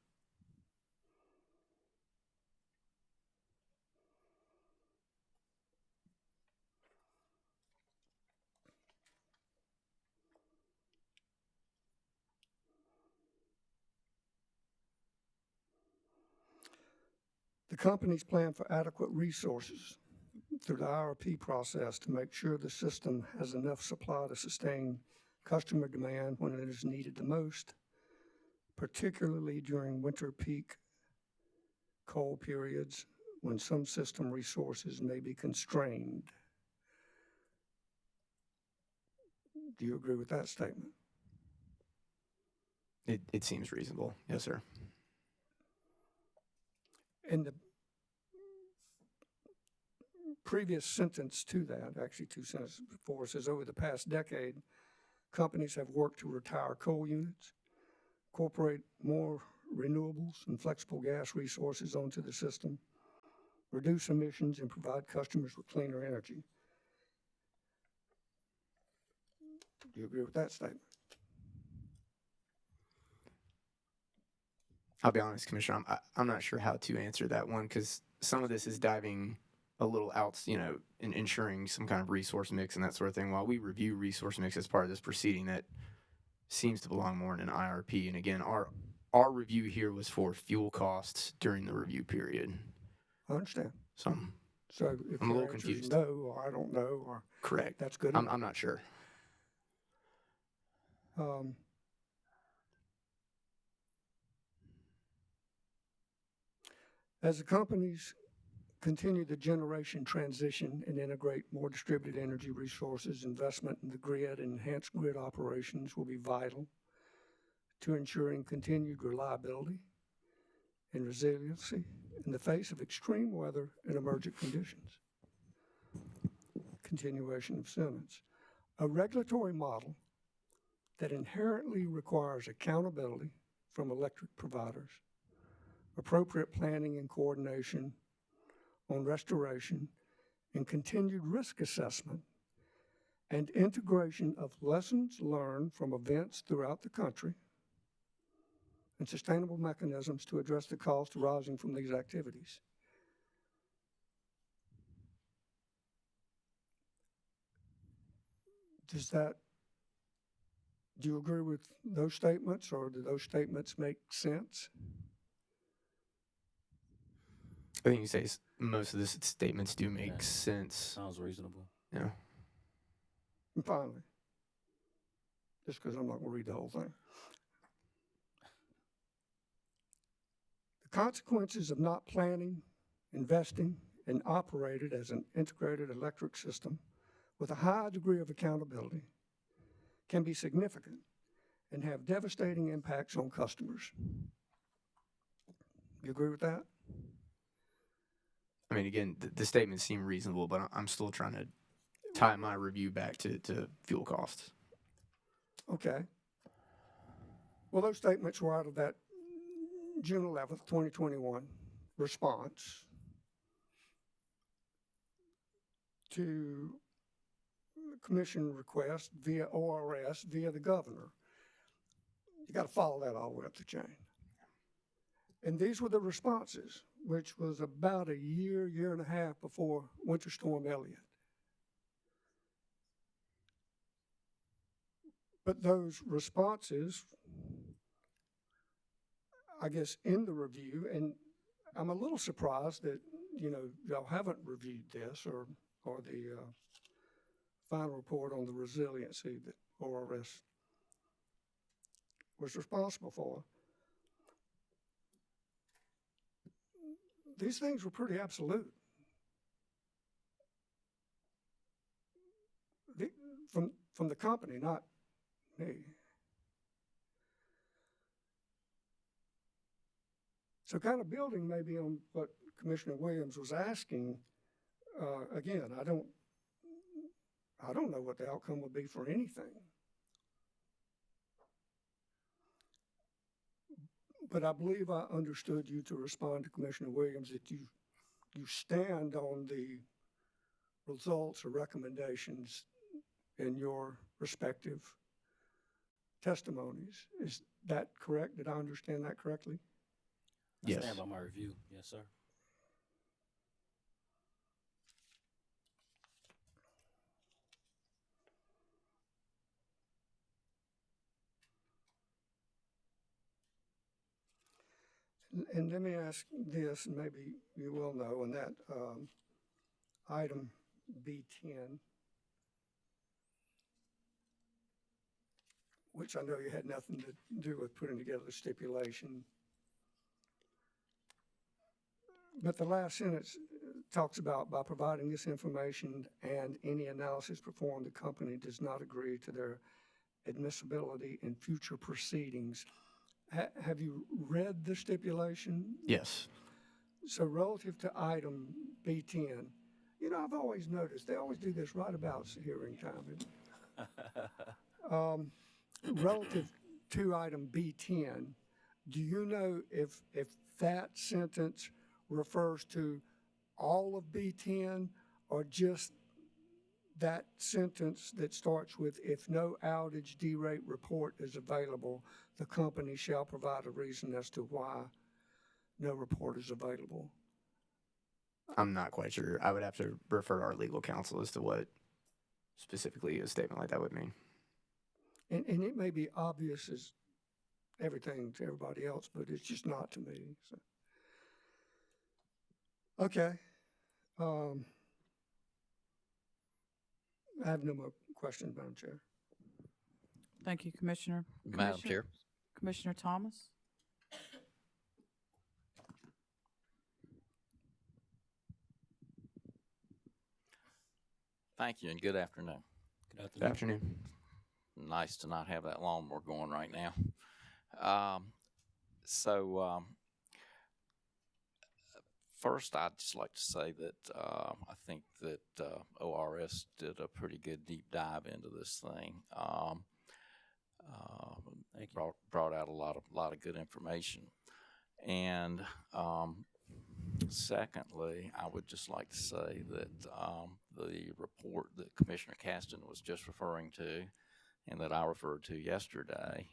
The companies plan for adequate resources through the IRP process to make sure the system has enough supply to sustain customer demand when it is needed the most, particularly during winter peak cold periods when some system resources may be constrained. Do you agree with that statement? It seems reasonable. Yes, sir. And previous sentence to that, actually 2 sentences before, says over the past decade, companies have worked to retire coal units, incorporate more renewables and flexible gas resources onto the system, reduce emissions, and provide customers with cleaner energy. Do you agree with that statement? I'll be honest, Commissioner, I'm not sure how to answer that one because some of this is diving a little out, in ensuring some kind of resource mix and that sort of thing. While we review resource mix as part of this proceeding, that seems to belong more in an IRP. And again, our review here was for fuel costs during the review period. I understand. So If I'm a your little answer is confused. no, or I don't know, or Correct. that's good. I'm not sure. As the companies continue the generation transition and integrate more distributed energy resources, investment in the grid and enhanced grid operations will be vital to ensuring continued reliability and resiliency in the face of extreme weather and emergent conditions. Continuation of sentence. A regulatory model that inherently requires accountability from electric providers, appropriate planning and coordination on restoration, and continued risk assessment and integration of lessons learned from events throughout the country and sustainable mechanisms to address the costs arising from these activities. Do you agree with those statements, or do those statements make sense? I think you say most of the statements do make sense. Sounds reasonable. Yeah. And finally, just because I'm not going to read the whole thing. The consequences of not planning, investing, and operated as an integrated electric system with a high degree of accountability can be significant and have devastating impacts on customers. You agree with that? I mean, again, the statements seem reasonable, but I'm still trying to tie my review back to fuel costs. Okay. Well, those statements were out of that June 11th, 2021 response to the commission request via ORS, via the governor. You got to follow that all the way up the chain. And these were the responses, which was about a year and a half before Winter Storm Elliott. But those responses, I guess, in the review, and I'm a little surprised that, y'all haven't reviewed this or the final report on the resiliency that ORS was responsible for. These things were pretty absolute. From the company, not me. So kind of building maybe on what Commissioner Williams was asking, again, I don't know what the outcome would be for anything. But I believe I understood you to respond to Commissioner Williams that you stand on the results or recommendations in your respective testimonies. Is that correct? Did I understand that correctly? I stand by my review. Yes, sir. And let me ask this, and maybe you will know, and that item B10, which I know you had nothing to do with putting together the stipulation. But the last sentence talks about, by providing this information and any analysis performed, the company does not agree to their admissibility in future proceedings. Have you read the stipulation? Yes. So relative to item B10, You know, I've always noticed, they always do this right about hearing time. Relative to item B10, do you know if that sentence refers to all of B10 or just that sentence that starts with, if no outage derate report is available, the company shall provide a reason as to why no report is available? I'm not quite sure. I would have to refer to our legal counsel as to what specifically a statement like that would mean. And it may be obvious as everything to everybody else, but it's just not to me. So. Okay. I have no more questions, Madam Chair. Thank you, Commissioner. Madam Chair. Commissioner Thomas? Thank you and good afternoon. Good Good afternoon. afternoon. Nice to not have that lawnmower going right now. First, I'd just like to say that I think that ORS did a pretty good deep dive into this thing. Brought out a lot of good information. And secondly, I would just like to say that the report that Commissioner Caston was just referring to and that I referred to yesterday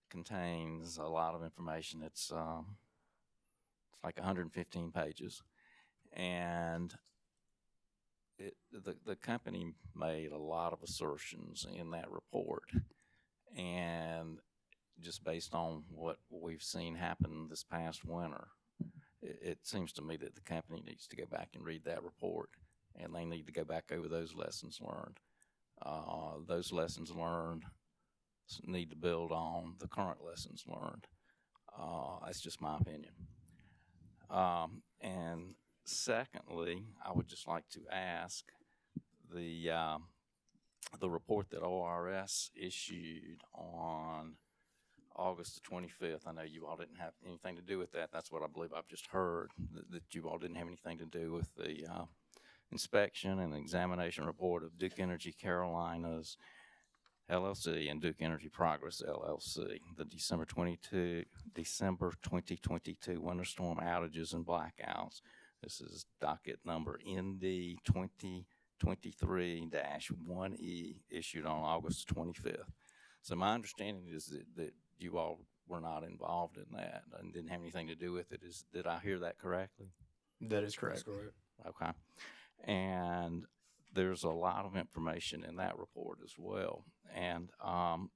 contains a lot of information. It's like 115 pages, and the company made a lot of assertions in that report, and just based on what we've seen happen this past winter, it seems to me that the company needs to go back and read that report, and they need to go back over those lessons learned. Those lessons learned need to build on the current lessons learned. That's just my opinion. And secondly, I would just like to ask the report that ORS issued on August the 25th. I know you all didn't have anything to do with that. That's what I believe I've just heard, that you all didn't have anything to do with the inspection and examination report of Duke Energy Carolinas LLC and Duke Energy Progress LLC, the December 2022 winter storm outages and blackouts. This is docket number ND 2023-1E, issued on August 25th. So my understanding is that you all were not involved in that and didn't have anything to do with it. Did I hear that correctly? That is correct. That's correct. Okay. And there's a lot of information in that report as well. And I'm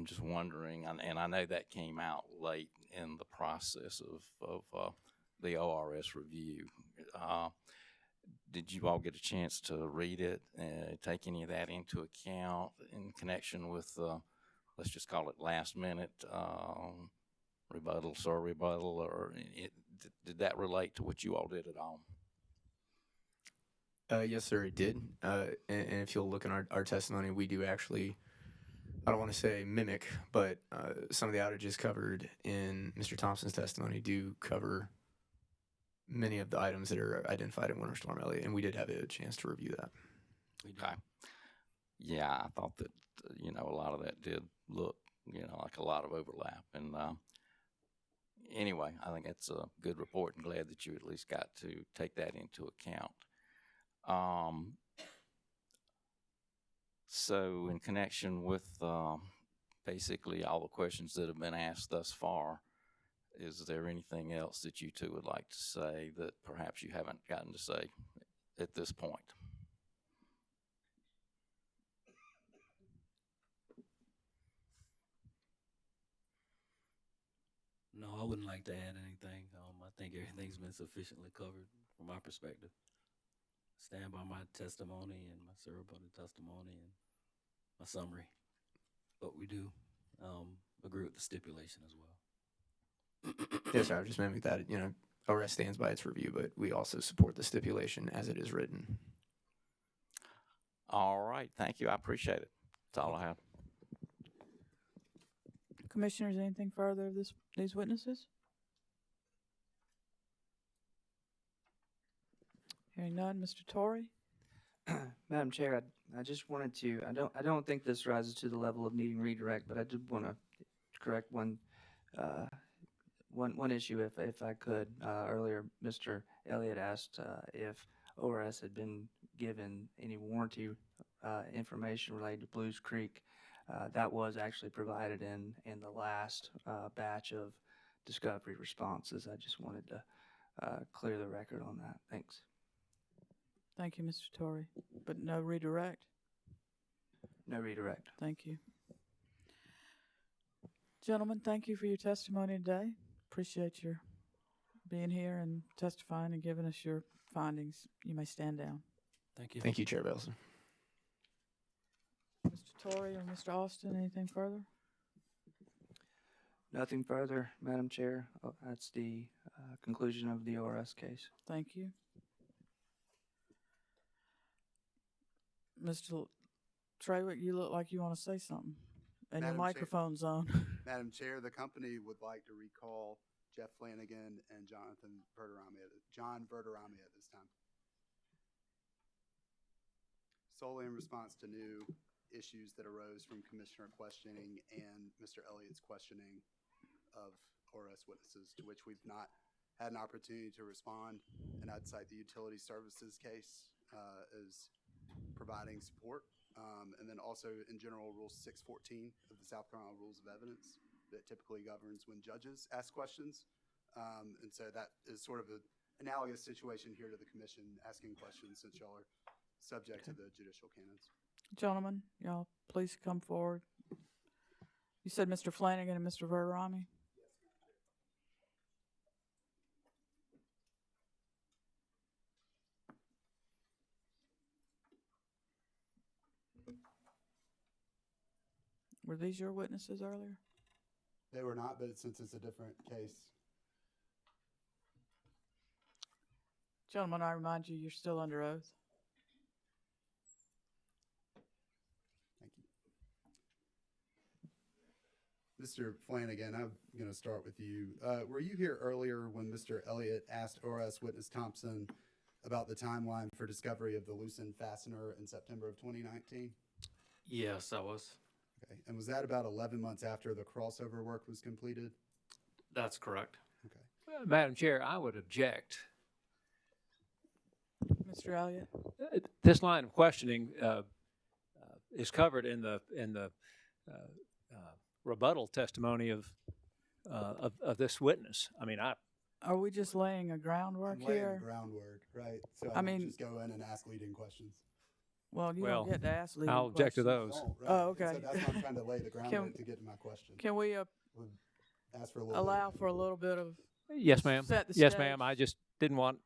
just wondering, and I know that came out late in the process of the ORS review. Did you all get a chance to read it and take any of that into account in connection with, let's just call it last minute rebuttal, or did that relate to what you all did at all? Yes, sir, it did. And if you'll look in our testimony, we do actually, I don't want to say mimic, but some of the outages covered in Mr. Thompson's testimony do cover many of the items that are identified in Winter Storm Elliott, and we did have a chance to review that. Okay. Yeah, I thought that, a lot of that did look, like a lot of overlap. And anyway, I think it's a good report and glad that you at least got to take that into account. So in connection with basically all the questions that have been asked thus far, is there anything else that you two would like to say that perhaps you haven't gotten to say at this point? No, I wouldn't like to add anything. I think everything's been sufficiently covered from my perspective. Stand by my testimony and my rebuttal testimony and my summary. But we do agree with the stipulation as well. Yes, sir. I was just mimicking that. ORS stands by its review, but we also support the stipulation as it is written. All right. Thank you. I appreciate it. That's all I have. Commissioners, anything further of these witnesses? Hearing none, Mr. Torrey? Madam Chair, I just wanted to, I don't think this rises to the level of needing redirect, but I did want to correct one issue if I could. Earlier, Mr. Elliott asked if ORS had been given any warranty information related to Blues Creek. That was actually provided in the last batch of discovery responses. I just wanted to clear the record on that. Thanks. Thank you, Mr. Torrey. But no redirect? No redirect. Thank you. Gentlemen, thank you for your testimony today. Appreciate your being here and testifying and giving us your findings. You may stand down. Thank you. Thank you, Chair Belson. Mr. Torrey or Mr. Austin, anything further? Nothing further, Madam Chair. That's the conclusion of the ORS case. Thank you. Mr. Trawick, you look like you want to say something. And your Madam Chair. microphone's on. Madam Chair, the company would like to recall Jeff Flanagan and John Verderami at this time. Solely in response to new issues that arose from Commissioner questioning and Mr. Elliott's questioning of ORS witnesses, to which we've not had an opportunity to respond. And I'd cite the utility services case as providing support. And then also in general Rule 614 of the South Carolina Rules of Evidence that typically governs when judges ask questions. And so that is sort of an analogous situation here to the commission asking questions, since y'all are subject to the judicial canons. Gentlemen, y'all please come forward. You said Mr. Flanagan and Mr. Verderami? Were these your witnesses earlier? They were not, but since it's a different case. Gentlemen, I remind you, you're still under oath. Thank you. Mr. Flanagan, I'm going to start with you. Were you here earlier when Mr. Elliott asked ORS witness Thompson about the timeline for discovery of the loosened fastener in September of 2019? Yes, I was. Okay. And was that about 11 months after the crossover work was completed? That's correct. Okay. Madam Chair, I would object. Mr. Elliott? This line of questioning is covered in the rebuttal testimony of this witness. I mean, Are we just laying a groundwork I'm laying here? the groundwork, right? So I I mean- just go in and ask leading questions. Well, you Well, don't get to ask leading I'll object to questions. those. Oh, right. Oh, okay. So that's why I'm trying to lay the groundwork to get to my question. Can we Would ask for a little allow bit. for a little bit of, Yes, ma'am. set the Yes, stage? ma'am. I just didn't want.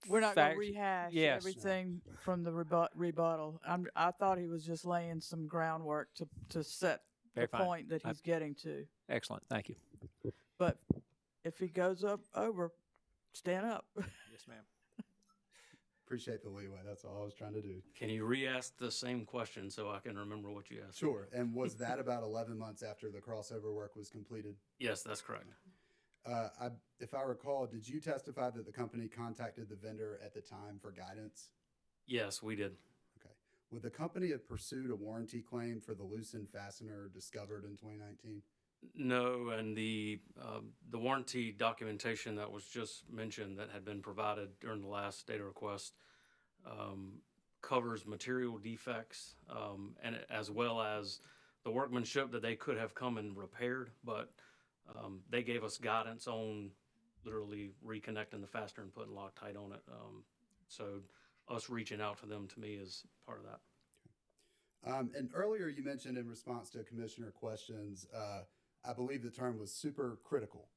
We're not going to facts. rehash Yes. everything from the rebuttal. I thought he was just laying some groundwork to set Very the fine. point that he's getting to. Excellent. Thank you. But if he goes over, stand up. Yes, ma'am. Appreciate the leeway. That's all I was trying to do. Can you re-ask the same question so I can remember what you asked? Sure. And was that about 11 months after the crossover work was completed? Yes, that's correct. If I recall, did you testify that the company contacted the vendor at the time for guidance? Yes, we did. Okay. Would the company have pursued a warranty claim for the loosened fastener discovered in 2019? No, and the warranty documentation that was just mentioned that had been provided during the last data request covers material defects and as well as the workmanship that they could have come and repaired, but they gave us guidance on literally reconnecting the fastener and putting Loctite on it. So us reaching out to them, to me, is part of that. And earlier you mentioned in response to commissioner questions, I believe the term was super critical.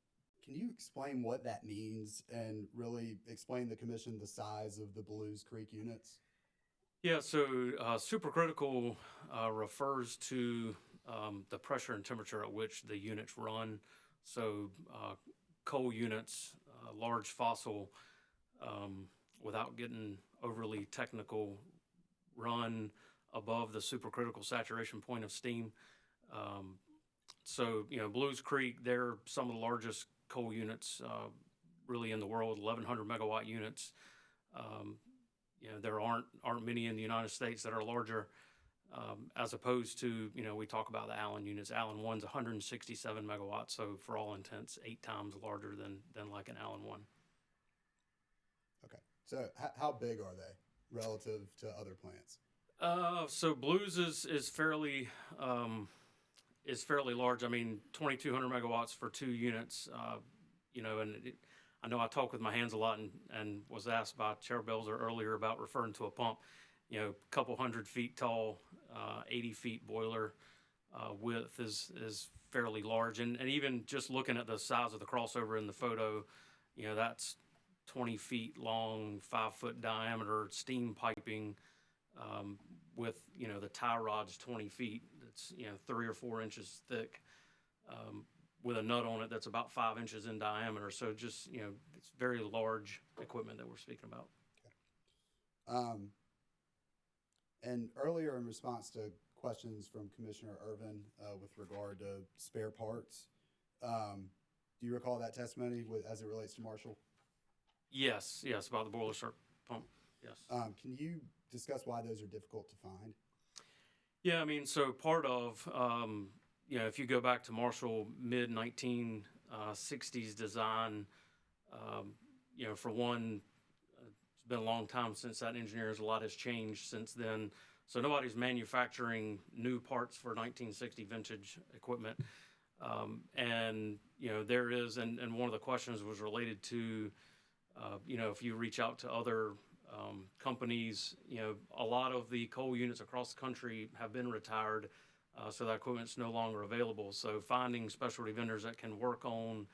Can you explain what that means and really explain the commission the size of the Blues Creek units? Yeah, so supercritical refers to the pressure and temperature at which the units run. So coal units, large fossil, without getting overly technical, run above the supercritical saturation point of steam. So, Blues Creek, they're some of the largest coal units really in the world, 1,100 megawatt units. there aren't many in the United States that are larger, as opposed to, we talk about the Allen units. Allen 1's 167 megawatts, so for all intents, 8 times larger than like an Allen 1. Okay. So how big are they relative to other plants? So Blues is fairly large. I mean, 2,200 megawatts for 2 units. I know I talk with my hands a lot, and was asked by Chair Belzer earlier about referring to a pump. A couple 100 feet tall, 80 feet boiler width is fairly large, and even just looking at the size of the crossover in the photo, that's 20 feet long, 5 foot diameter steam piping, with the tie rod's 20 feet. It's 3 or 4 inches thick, with a nut on it that's about 5 inches in diameter. So just it's very large equipment that we're speaking about. Okay. And earlier, in response to questions from Commissioner Irvin with regard to spare parts, do you recall that testimony as it relates to Marshall? Yes, about the boiler circuit pump. Yes. Can you discuss why those are difficult to find? Yeah, I mean, so part of, if you go back to Marshall mid-1960s design, for one, it's been a long time since that engineers, a lot has changed since then. So nobody's manufacturing new parts for 1960 vintage equipment. And there is, and one of the questions was related to, if you reach out to other companies, a lot of the coal units across the country have been retired, so that equipment's no longer available. So finding specialty vendors that can work on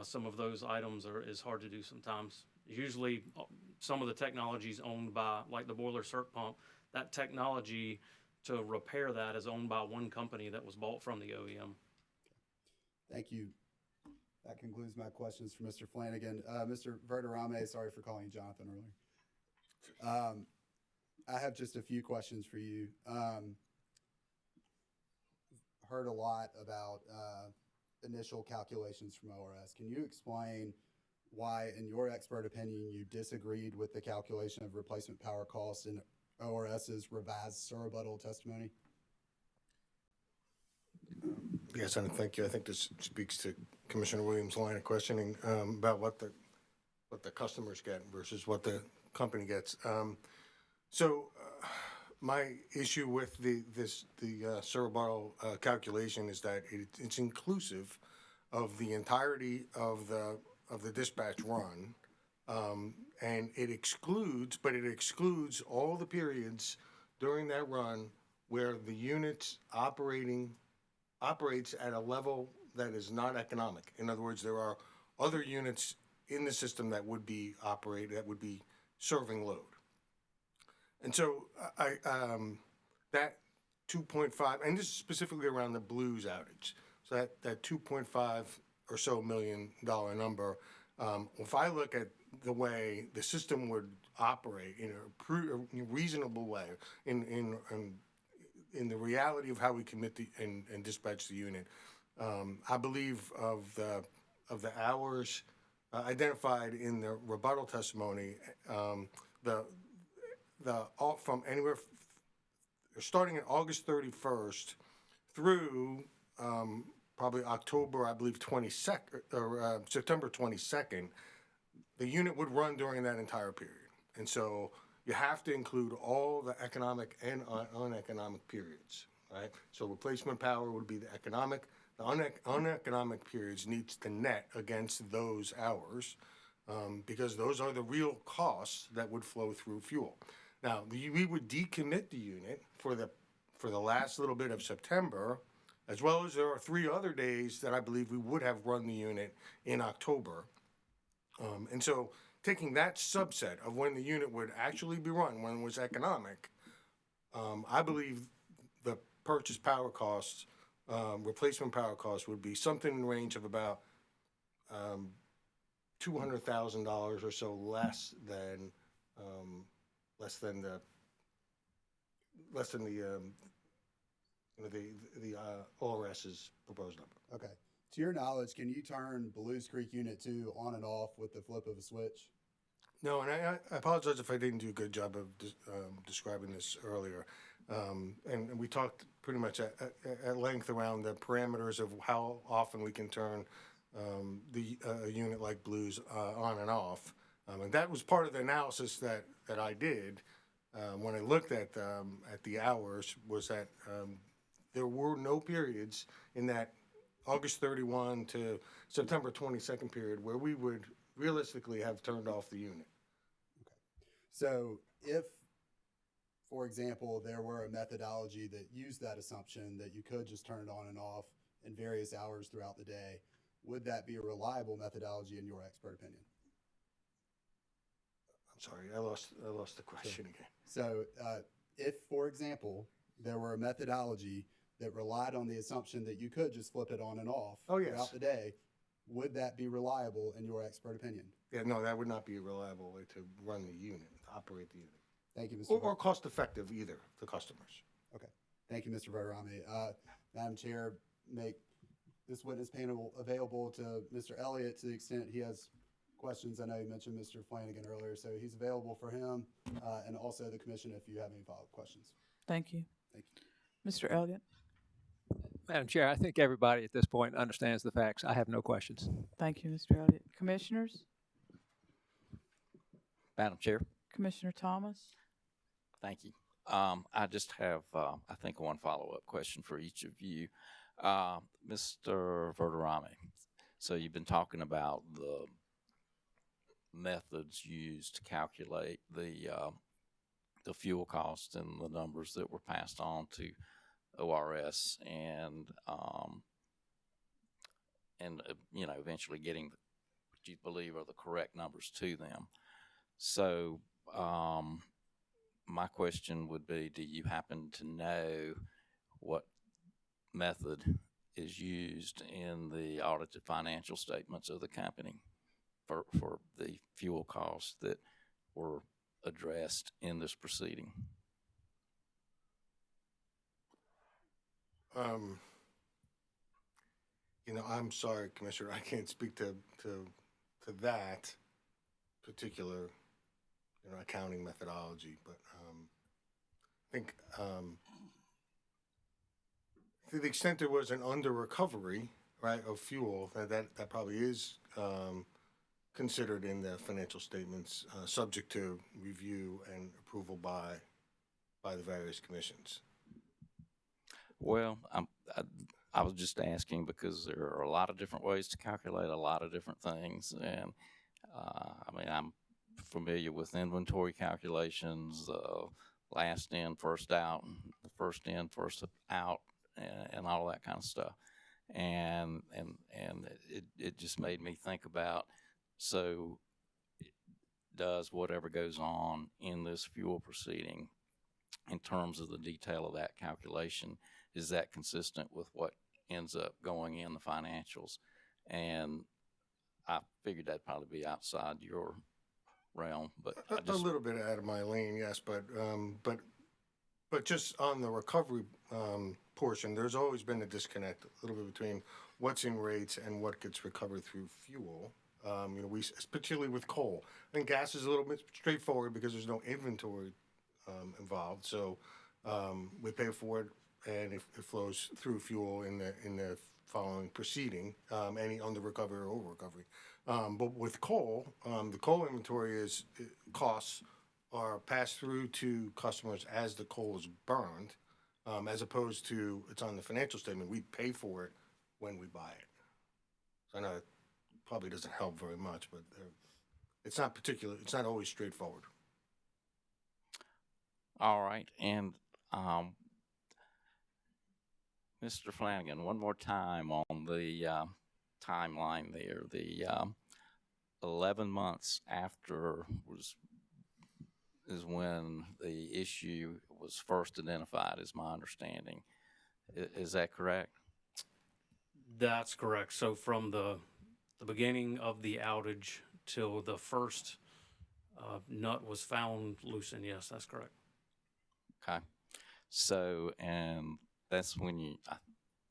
some of those items is hard to do sometimes. Usually some of the technology is owned by, like the boiler circ pump, that technology to repair that is owned by one company that was bought from the OEM. Thank you. That concludes my questions for Mr. Flanagan. Mr. Verderame, sorry for calling you Jonathan earlier. I have just a few questions for you. Heard a lot about initial calculations from ORS. Can you explain why, in your expert opinion, you disagreed with the calculation of replacement power costs in ORS's revised surrebuttal testimony? Yes, and thank you. I think this speaks to Commissioner Williams' line of questioning about what the customers get versus what the company gets. My issue with the surrebuttal calculation is that it's inclusive of the entirety of the dispatch run, and it excludes all the periods during that run where the unit operates at a level that is not economic. In other words, there are other units in the system that would be serving load. And so that 2.5, and this is specifically around the Blues outage. So that 2.5 or so $million number, if I look at the way the system would operate in a reasonable way, in the reality of how we commit and dispatch the unit, I believe of the hours identified in the rebuttal testimony, from anywhere starting in August 31st through probably October, I believe 22nd or September 22nd, the unit would run during that entire period. And so you have to include all the economic and uneconomic periods, right? So replacement power would be the economic. The uneconomic periods needs to net against those hours because those are the real costs that would flow through fuel. Now, we would decommit the unit for the last little bit of September, as well as there are 3 other days that I believe we would have run the unit in October. And so taking that subset of when the unit would actually be run, when it was economic, I believe the purchase power costs, replacement power costs would be something in the range of about $200,000 or so less than the ORS's proposed number. Okay. To your knowledge, can you turn Blues Creek Unit 2 on and off with the flip of a switch? No, and I apologize if I didn't do a good job of describing this earlier. And we talked pretty much at length around the parameters of how often we can turn a unit like Blue's on and off. And that was part of the analysis that I did when I looked at the hours, was that there were no periods in that August 31 to September 22nd period where we would realistically have turned off the unit. So if, for example, there were a methodology that used that assumption that you could just turn it on and off in various hours throughout the day, would that be a reliable methodology in your expert opinion? I'm sorry, I lost the question again. So if, for example, there were a methodology that relied on the assumption that you could just flip it on and off throughout the day, would that be reliable in your expert opinion? Yeah, no, that would not be a reliable way to run the unit, to operate the unit. Thank you, Mr. Or cost effective either to customers. Okay. Thank you, Mr. Verderami. Madam Chair, make this witness panel available to Mr. Elliott to the extent he has questions. I know you mentioned Mr. Flanagan earlier, so he's available for him and also the commission if you have any follow-up questions. Thank you. Thank you. Mr. Elliott? Madam Chair, I think everybody at this point understands the facts. I have no questions. Thank you, Mr. Elliott. Commissioners? Madam Chair, Commissioner Thomas? thank you. I just have, I think, one follow-up question for each of you. Mr. Verderami, so you've been talking about the methods used to calculate the fuel cost and the numbers that were passed on to ORS and you know, eventually getting what you believe are the correct numbers to them. So my question would be, do you happen to know what method is used in the audited financial statements of the company for the fuel costs that were addressed in this proceeding? You know, I'm sorry, Commissioner, I can't speak to that particular, you know, accounting methodology, but I think to the extent there was an under recovery, right, of fuel, that probably is considered in the financial statements, subject to review and approval by the various commissions. Well, I was just asking because there are a lot of different ways to calculate a lot of different things, and I mean, I'm familiar with inventory calculations, last in, first out, the first in, first out, and all that kind of stuff, and it just made me think about, so does whatever goes on in this fuel proceeding in terms of the detail of that calculation, is that consistent with what ends up going in the financials? And I figured that'd probably be outside your realm, but a little bit out of my lane, yes, but just on the recovery portion, there's always been a disconnect a little bit between what's in rates and what gets recovered through fuel. You know, we particularly with coal. I think gas is a little bit straightforward because there's no inventory involved, so we pay for it, and it flows through fuel in the following proceeding, any under recovery or over recovery. But with coal, the coal inventory costs are passed through to customers as the coal is burned, as opposed to it's on the financial statement. We pay for it when we buy it. So I know it probably doesn't help very much, but it's not always straightforward. all right. And Mr. Flanagan, one more time on the timeline there. The 11 months after is when the issue was first identified, is my understanding. Is that correct? That's correct. So from the beginning of the outage till the first nut was found loose in, yes, that's correct. Okay. So, and that's when I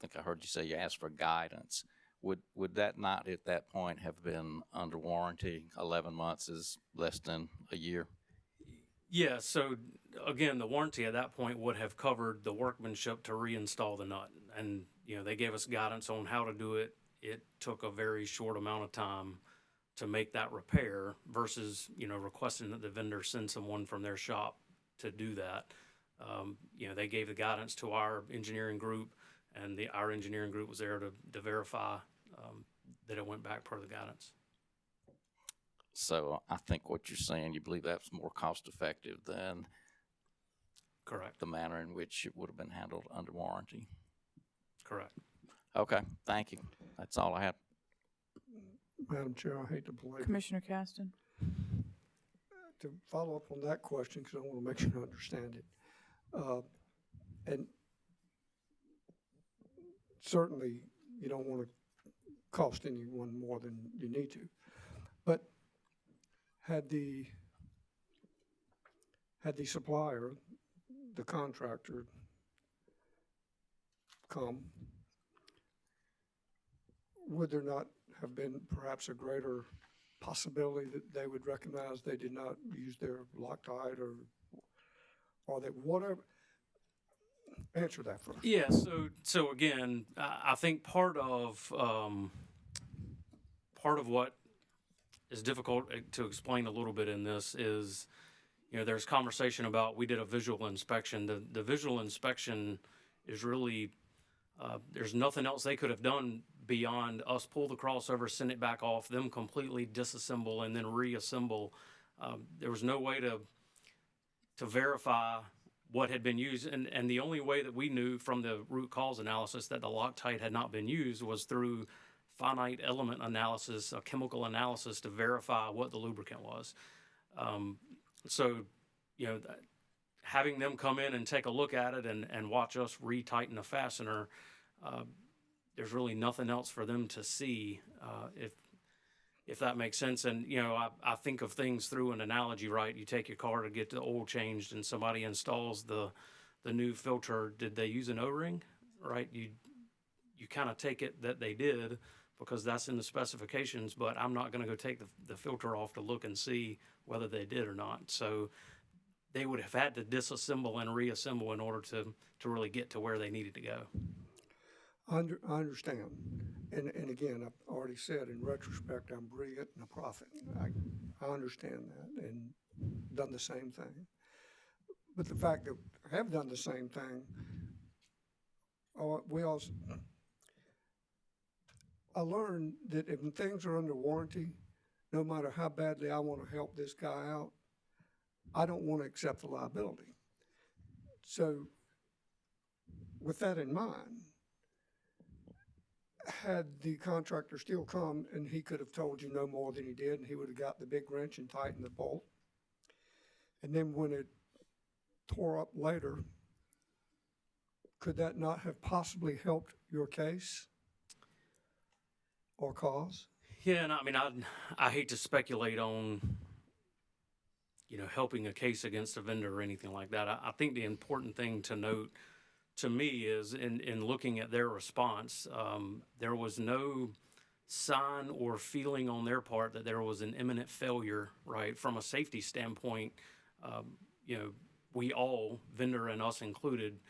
think I heard you say you asked for guidance. would that not at that point have been under warranty? 11 months is less than a year. Yeah, so again, the warranty at that point would have covered the workmanship to reinstall the nut. And, they gave us guidance on how to do it. It took a very short amount of time to make that repair versus, requesting that the vendor send someone from their shop to do that. They gave the guidance to our engineering group, and our engineering group was there to verify that it went back per the guidance. So I think what you're saying, you believe that's more cost effective than Correct. the manner in which it would have been handled under warranty. Correct. Okay, thank you. That's all I had. Madam Chair, I hate to belabor. Commissioner Caston? To follow up on that question, because I want to make sure I understand it. And certainly, you don't want to cost anyone more than you need to. But had the supplier, the contractor, come, would there not have been perhaps a greater possibility that they would recognize they did not use their Loctite or that whatever? Answer that first. Yeah. So again, I think part of what is difficult to explain a little bit in this is, there's conversation about we did a visual inspection. The visual inspection is really there's nothing else they could have done beyond us pull the crossover, send it back off, them completely disassemble and then reassemble. There was no way to verify what had been used. And the only way that we knew from the root cause analysis that the Loctite had not been used was through finite element analysis, a chemical analysis to verify what the lubricant was. Having them come in and take a look at it and watch us retighten the fastener, there's really nothing else for them to see, if that makes sense. And, I think of things through an analogy, right? You take your car to get the oil changed and somebody installs the new filter. Did they use an O-ring, right? You kind of take it that they did because that's in the specifications, but I'm not going to go take the filter off to look and see whether they did or not. So they would have had to disassemble and reassemble in order to really get to where they needed to go. I understand. And again, I've already said in retrospect, I'm brilliant and a prophet. I understand that and done the same thing. But the fact that I have done the same thing, I learned that if things are under warranty, no matter how badly I want to help this guy out, I don't want to accept the liability. So with that in mind, had the contractor still come and he could have told you no more than he did, and he would have got the big wrench and tightened the bolt. And then when it tore up later, could that not have possibly helped your case or cause? Yeah, and I mean, I hate to speculate on, helping a case against a vendor or anything like that. I think the important thing to note to me is in looking at their response, there was no sign or feeling on their part that there was an imminent failure, right? From a safety standpoint, we all, vendor and us included,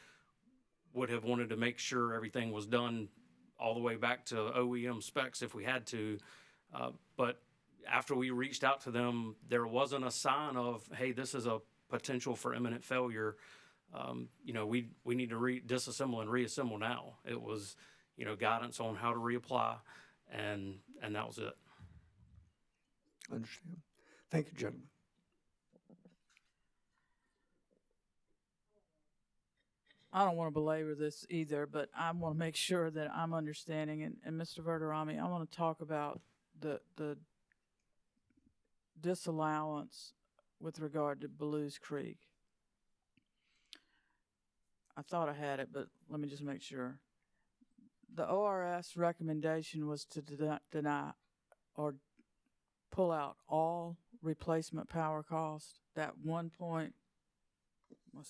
would have wanted to make sure everything was done all the way back to OEM specs if we had to. But after we reached out to them, there wasn't a sign of, hey, this is a potential for imminent failure. We need to disassemble and reassemble now. It was, guidance on how to reapply, and that was it. Understand. Thank you, gentlemen. I don't want to belabor this either, but I want to make sure that I'm understanding. And Mr. Verderami, I want to talk about the disallowance with regard to Blues Creek. I thought I had it, but let me just make sure. The ORS recommendation was to deny or pull out all replacement power cost. That what's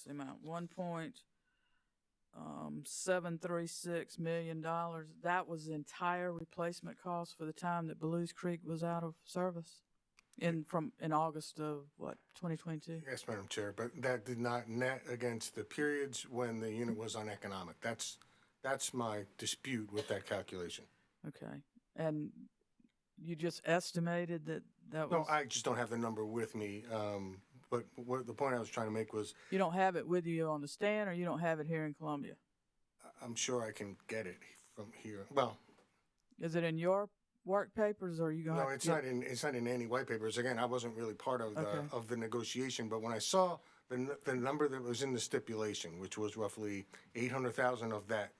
the amount? $736 million. That was the entire replacement cost for the time that Blues Creek was out of service in August of what, 2022? Yes, Madam Chair, but that did not net against the periods when the unit was uneconomic. That's my dispute with that calculation. Okay. And you just estimated that No, was... I just don't have the number with me. But what the point I was trying to make was, You don't have it with you on the stand, or you don't have it here in Columbia? I'm sure I can get it from here. Well, Is it in your work papers, or are you going? no, it's not in any white papers. Again, I wasn't really part of Okay. the negotiation, but when I saw the number that was in the stipulation, which was roughly 800,000 of that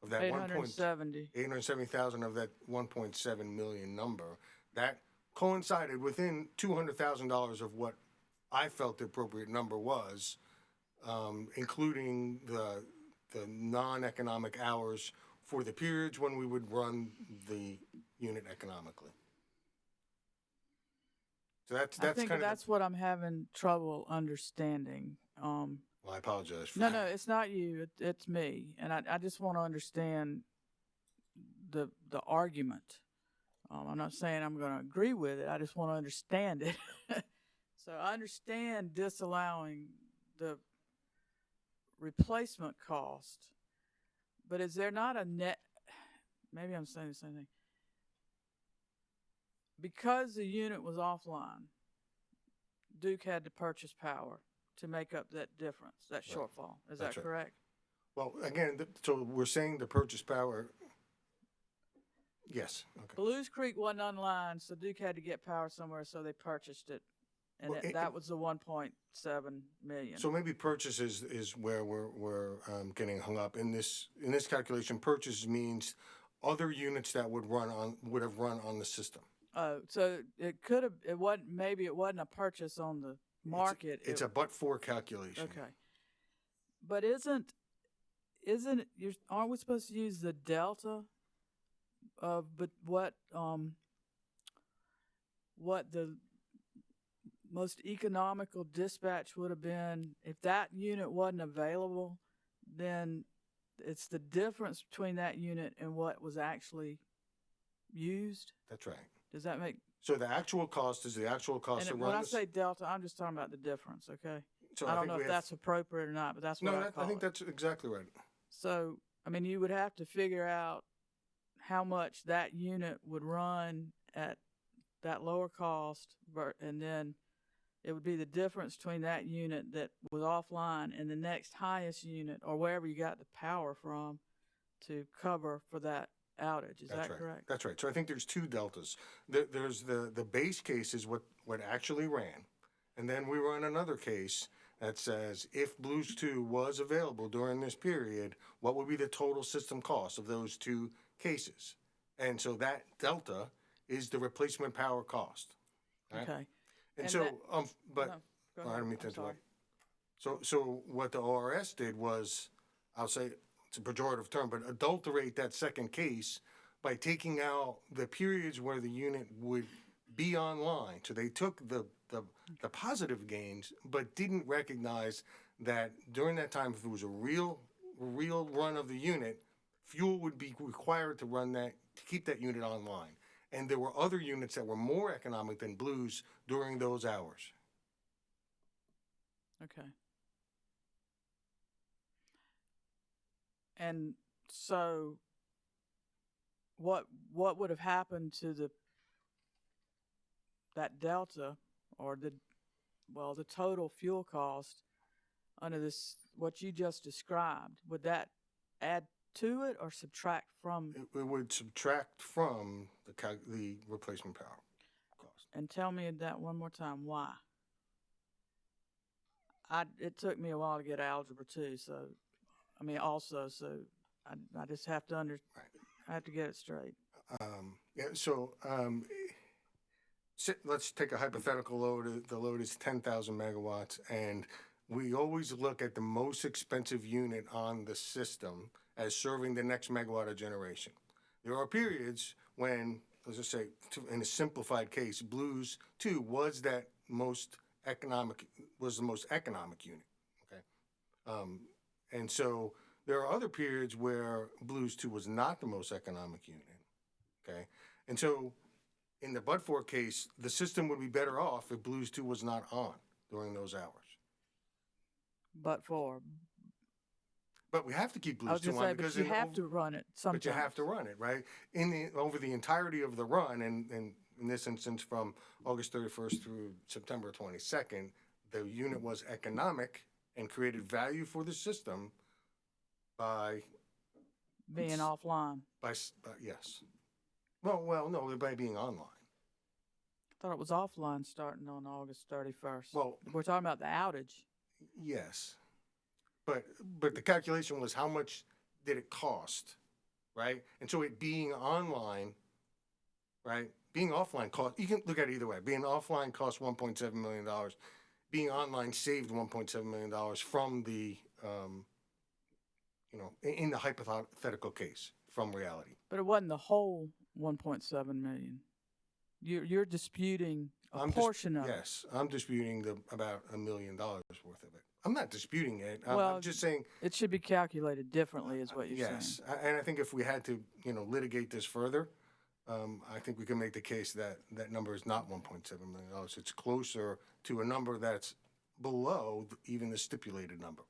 870. 870,000 of that 1.7 million number, that coincided within $200,000 of what I felt the appropriate number was, including the non-economic hours for the periods when we would run the unit economically. So that's I think kind that's what I'm having trouble understanding. Well, I apologize for No, that. no, it's not you. It's me, and I just want to understand the argument. I'm not saying I'm going to agree with it. I just want to understand it. So I understand disallowing the replacement cost, but is there not a net? Maybe I'm saying the same thing. Because the unit was offline, Duke had to purchase power to make up that difference, that shortfall. Is That's that right. correct? Well, again, so we're saying the purchase power. Yes. Okay. Blues Creek wasn't online, so Duke had to get power somewhere, so they purchased it, and Well, that was the 1.7 million. So maybe purchase is where we're getting hung up in this calculation. Purchase means other units that would have run on the system. So it wasn't a purchase on the market. It's a but-for calculation. Okay. But aren't we supposed to use the delta of what the most economical dispatch would have been if that unit wasn't available? Then it's the difference between that unit and what was actually used. That's right. Does that make? So the actual cost is the actual cost to And run when I this. say delta, I'm just talking about the difference. Okay. So I don't think know we if have- that's appropriate or not, but that's what No, I call I think it. that's exactly right. So, I mean, you would have to figure out how much that unit would run at that lower cost, and then it would be the difference between that unit that was offline and the next highest unit, or wherever you got the power from, to cover for that outage. Is That's that right. correct? That's right. So I think there's two deltas. There's the base case is what actually ran, and then we run another case that says if Blues 2 was available during this period, what would be the total system cost of those two cases? And so that delta is the replacement power cost. Right? Okay. And And so, that- but No, go I ahead. don't mean to I'm sorry. interrupt. So what the ORS did was, I'll say it's a pejorative term, but adulterate that second case by taking out the periods where the unit would be online. So they took the positive gains, but didn't recognize that during that time, if it was a real run of the unit, fuel would be required to keep that unit online. And there were other units that were more economic than Blues during those hours. Okay. And so what would have happened to that delta, or the total fuel cost under this, what you just described? Would that add to it or subtract from? It would subtract from the replacement power cost. And tell me that one more time. Why? It took me a while to get algebra too, so I just have to I have to get it straight. Let's take a hypothetical load. The load is 10,000 megawatts, and we always look at the most expensive unit on the system as serving the next megawatt of generation. There are periods when, let's just say, in a simplified case, Blues 2 was the most economic unit. Okay, and so there are other periods where Blues 2 was not the most economic unit. Okay. And so in the but-for case, the system would be better off if Blues 2 was not on during those hours. But we have to keep I Blues was 2 gonna on say, because but you have to run it sometimes. But you have to run it, right? Over the entirety of the run, and in this instance from August 31st through September 22nd, the unit was economic and created value for the system by being offline. Yes. Well, no, by being online. I thought it was offline starting on August 31st. Well, we're talking about the outage. Yes, but the calculation was how much did it cost, right? And so it being online, right? Being offline cost. You can look at it either way. Being offline cost $1.7 million. Being online saved $1.7 million from the, in the hypothetical case from reality. But it wasn't the whole 1.7 million. You're disputing a portion of it. Yes, I'm disputing about $1 million worth of it. I'm not disputing it. Well, I'm just saying it should be calculated differently, is what you're saying. Yes, and I think if we had to, litigate this further, I think we can make the case that that number is not $1.7 million. It's closer to a number that's below even the stipulated number.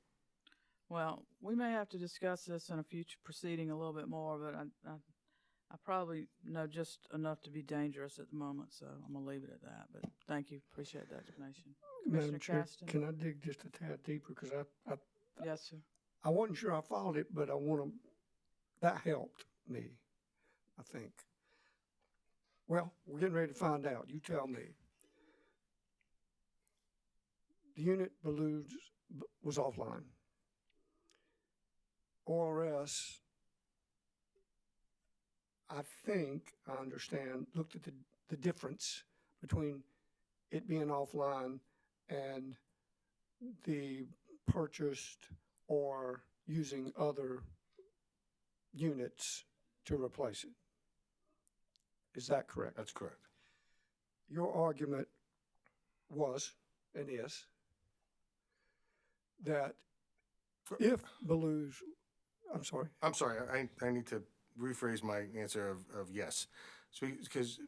Well, we may have to discuss this in a future proceeding a little bit more, but I probably know just enough to be dangerous at the moment, so I'm going to leave it at that. But thank you. Appreciate the explanation. Commissioner Madam Chair, Caston? can I dig just a tad deeper? Because Yes, sir. I wasn't sure I followed it, but that helped me, I think. Well, we're getting ready to find out. You tell me. The unit was offline. ORS, I think I understand, looked at the difference between it being offline and the purchased or using other units to replace it. Is that correct? That's correct. Your argument was and is that if Belu's, I'm sorry. I need to rephrase my answer of yes. Because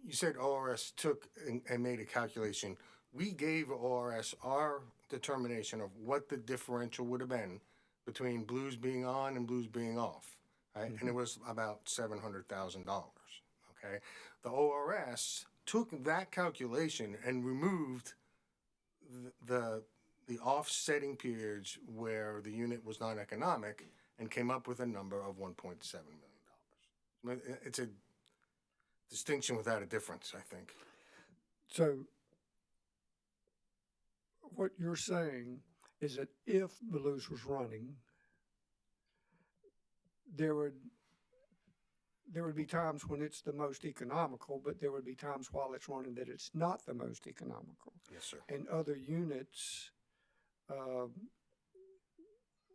you said ORS took and made a calculation. We gave ORS our determination of what the differential would have been between Blues being on and Blues being off, right? And it was about $700,000, okay? The ORS took that calculation and removed the offsetting periods where the unit was non-economic and came up with a number of $1.7 million. It's a distinction without a difference, I think. So what you're saying is that if Belu's was running, there would be times when it's the most economical, but there would be times while it's running that it's not the most economical. Yes, sir. And other units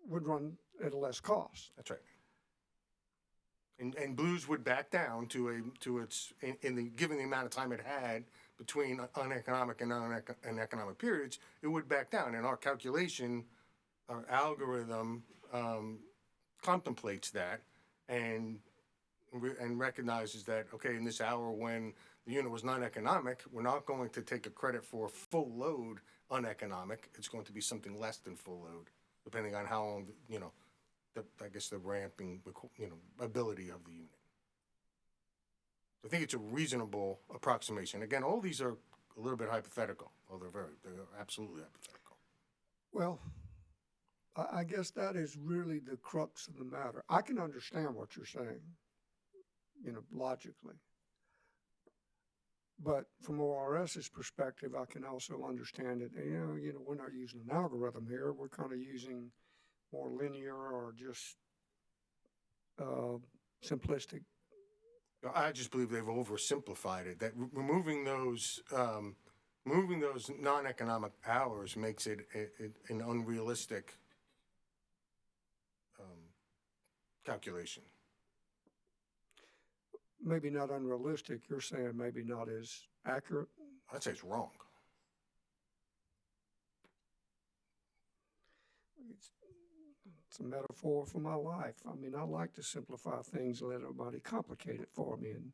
would run at a less cost. That's right. And Blues would back down to its given the amount of time it had between uneconomic and economic periods, it would back down. And our calculation, our algorithm contemplates that and recognizes that, okay, in this hour when the unit was non-economic, we're not going to take a credit for full load uneconomic. It's going to be something less than full load, depending on how long, the ramping, ability of the unit. I think it's a reasonable approximation. Again, all these are a little bit hypothetical. Well, they're absolutely hypothetical. Well, I guess that is really the crux of the matter. I can understand what you're saying, logically. But from ORS's perspective, I can also understand it. We're not using an algorithm here. We're kind of using more linear or just simplistic. I just believe they've oversimplified it. That removing those non-economic hours makes it an unrealistic calculation. Maybe not unrealistic. You're saying maybe not as accurate? I'd say it's wrong. It's a metaphor for my life. I mean, I like to simplify things and let everybody complicate it for me, and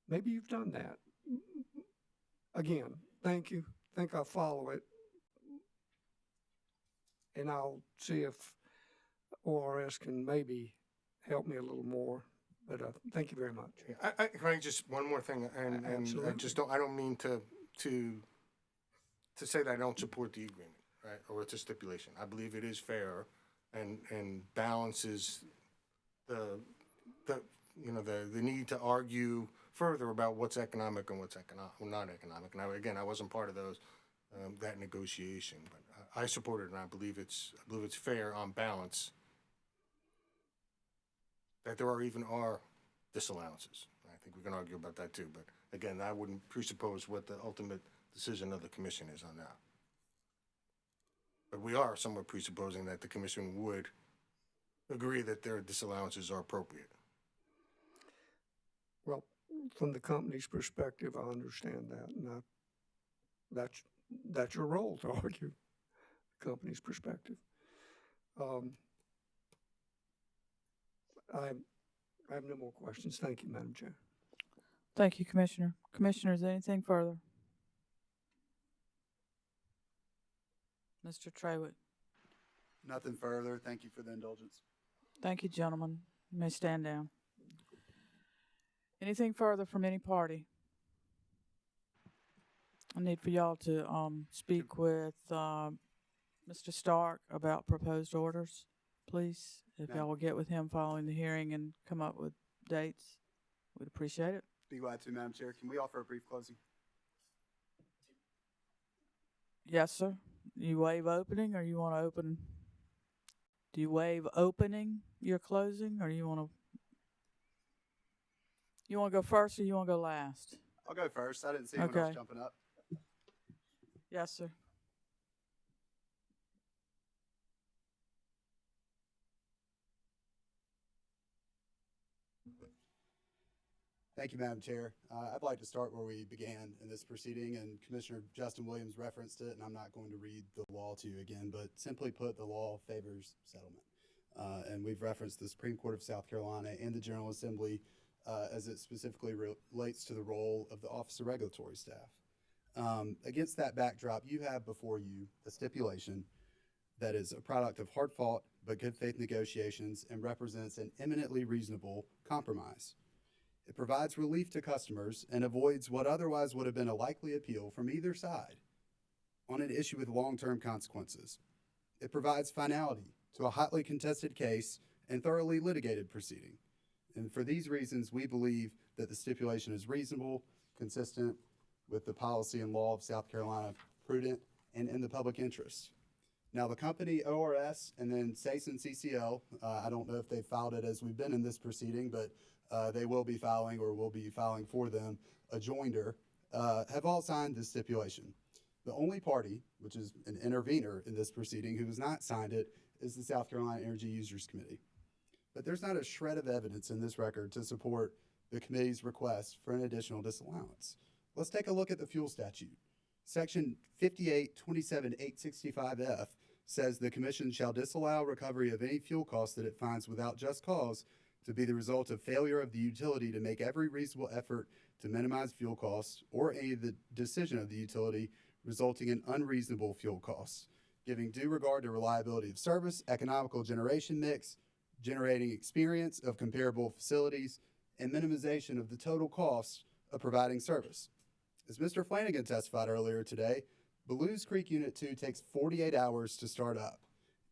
maybe you've done that. Again, thank you. Think I'll follow it, and I'll see if ORS can maybe help me a little more. But thank you very much. Can I just one more thing, and I just don't. I don't mean to say that I don't support the agreement, right, or it's a stipulation. I believe it is fair, and balances the need to argue further about what's economic and what's not economic. And I wasn't part of that negotiation, but I support it, and I believe it's fair on balance. That there are disallowances. I think we can argue about that too, but again, I wouldn't presuppose what the ultimate decision of the commission is on that. But we are somewhat presupposing that the commission would agree that their disallowances are appropriate. Well, from the company's perspective, I understand that, and that's your role to argue the company's perspective. I have no more questions. Thank you, Madam Chair. Thank you, Commissioner. Commissioners, anything further? Mr. Trawick. Nothing further. Thank you for the indulgence. Thank you, gentlemen. You may stand down. Anything further from any party? I need for y'all to speak with Mr. Stark about proposed orders, please. If y'all will get with him following the hearing and come up with dates, we'd appreciate it. Be glad to, Madam Chair. Can we offer a brief closing? Yes, sir. You waive opening, or you want to open? Do you waive opening your closing, or you want to? You want to go first, or you want to go last? I'll go first. I didn't see anyone else jumping up. Yes, sir. Thank you, Madam Chair. I'd like to start where we began in this proceeding, and Commissioner Justin Williams referenced it, and I'm not going to read the law to you again, but simply put, the law favors settlement. And we've referenced the Supreme Court of South Carolina and the General Assembly as it specifically relates to the role of the Office of Regulatory Staff. Against that backdrop, you have before you a stipulation that is a product of hard-fought but good faith negotiations and represents an eminently reasonable compromise. It provides relief to customers and avoids what otherwise would have been a likely appeal from either side on an issue with long-term consequences. It provides finality to a hotly contested case and thoroughly litigated proceeding. And for these reasons, we believe that the stipulation is reasonable, consistent with the policy and law of South Carolina, prudent, and in the public interest. Now, the company ORS and then Sason CCL, I don't know if they filed it as we've been in this proceeding, but they will be filing, or will be filing for them, a joinder, have all signed this stipulation. The only party, which is an intervener in this proceeding, who has not signed it is the South Carolina Energy Users Committee. But there's not a shred of evidence in this record to support the committee's request for an additional disallowance. Let's take a look at the fuel statute. Section 5827.865F says the commission shall disallow recovery of any fuel costs that it finds without just cause to be the result of failure of the utility to make every reasonable effort to minimize fuel costs, or any of the decision of the utility resulting in unreasonable fuel costs, giving due regard to reliability of service, economical generation mix, generating experience of comparable facilities, and minimization of the total cost of providing service. As Mr. Flanagan testified earlier today, Belews Creek Unit 2 takes 48 hours to start up.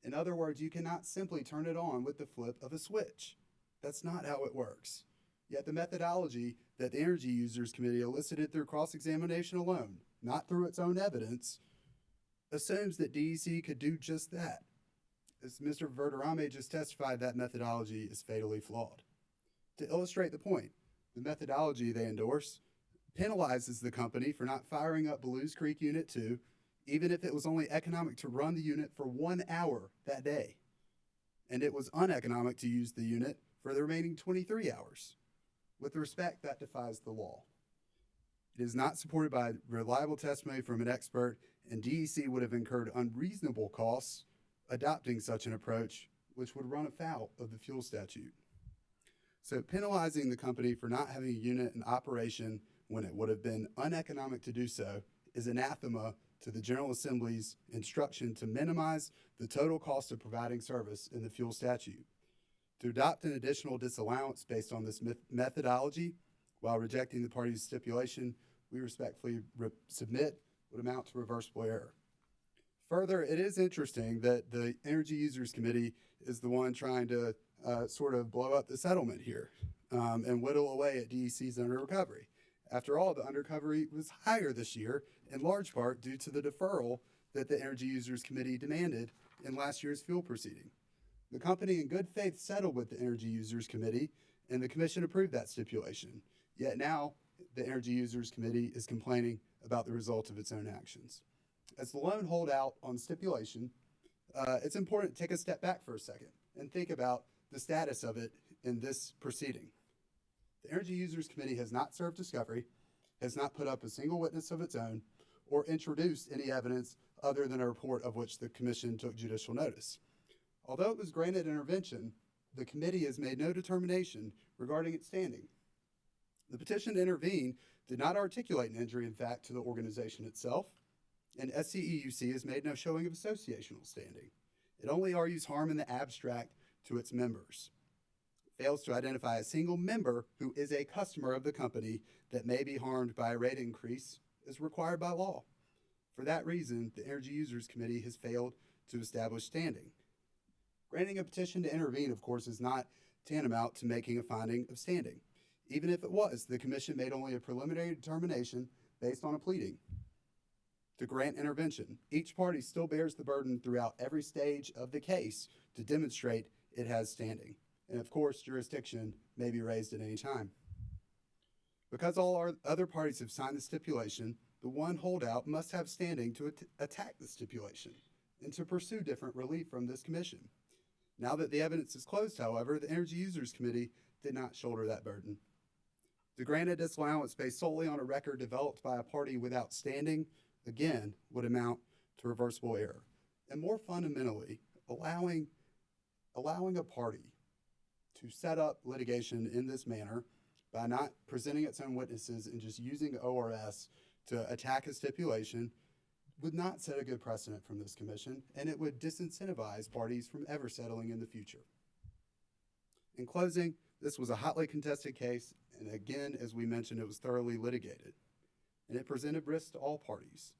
In other words, you cannot simply turn it on with the flip of a switch. That's not how it works. Yet the methodology that the Energy Users Committee elicited through cross-examination alone, not through its own evidence, assumes that DEC could do just that. As Mr. Verderame just testified, that methodology is fatally flawed. To illustrate the point, the methodology they endorse penalizes the company for not firing up Belews Creek Unit 2, even if it was only economic to run the unit for 1 hour that day, and it was uneconomic to use the unit for the remaining 23 hours. With respect, that defies the law. It is not supported by reliable testimony from an expert, and DEC would have incurred unreasonable costs adopting such an approach which would run afoul of the fuel statute. So penalizing the company for not having a unit in operation when it would have been uneconomic to do so is anathema to the General Assembly's instruction to minimize the total cost of providing service in the fuel statute. To adopt an additional disallowance based on this methodology while rejecting the party's stipulation, we respectfully submit would amount to reversible error. Further, it is interesting that the Energy Users Committee is the one trying to sort of blow up the settlement here and whittle away at DEC's under recovery. After all, the under recovery was higher this year, in large part due to the deferral that the Energy Users Committee demanded in last year's fuel proceeding. The company in good faith settled with the Energy Users Committee, and the Commission approved that stipulation. Yet now, the Energy Users Committee is complaining about the result of its own actions. As the lone holdout on stipulation, it's important to take a step back for a second and think about the status of it in this proceeding. The Energy Users Committee has not served discovery, has not put up a single witness of its own, or introduced any evidence other than a report of which the Commission took judicial notice. Although it was granted intervention, the committee has made no determination regarding its standing. The petition to intervene did not articulate an injury in fact to the organization itself, and SCEUC has made no showing of associational standing. It only argues harm in the abstract to its members. It fails to identify a single member who is a customer of the company that may be harmed by a rate increase as required by law. For that reason, the Energy Users Committee has failed to establish standing. Granting a petition to intervene, of course, is not tantamount to making a finding of standing. Even if it was, the Commission made only a preliminary determination based on a pleading to grant intervention. Each party still bears the burden throughout every stage of the case to demonstrate it has standing. And of course, jurisdiction may be raised at any time. Because all our other parties have signed the stipulation, the one holdout must have standing to attack the stipulation and to pursue different relief from this Commission. Now that the evidence is closed, however, the Energy Users Committee did not shoulder that burden. To grant a disallowance based solely on a record developed by a party without standing, again, would amount to reversible error. And more fundamentally, allowing a party to set up litigation in this manner by not presenting its own witnesses and just using ORS to attack a stipulation would not set a good precedent from this Commission, and it would disincentivize parties from ever settling in the future. In closing, this was a hotly contested case, and again, as we mentioned, it was thoroughly litigated, and it presented risks to all parties.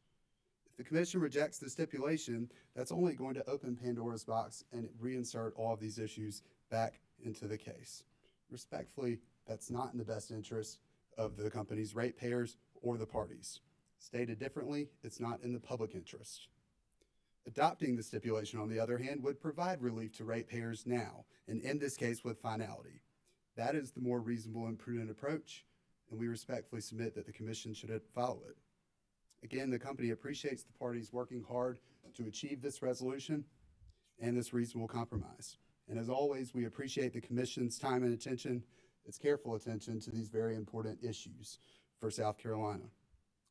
If the Commission rejects the stipulation, that's only going to open Pandora's box and reinsert all of these issues back into the case. Respectfully, that's not in the best interest of the company's ratepayers or the parties. Stated differently, it's not in the public interest. Adopting the stipulation, on the other hand, would provide relief to ratepayers now, and in this case with finality. That is the more reasonable and prudent approach, and we respectfully submit that the Commission should follow it. Again, the company appreciates the parties working hard to achieve this resolution and this reasonable compromise. And as always, we appreciate the Commission's time and attention, its careful attention to these very important issues for South Carolina.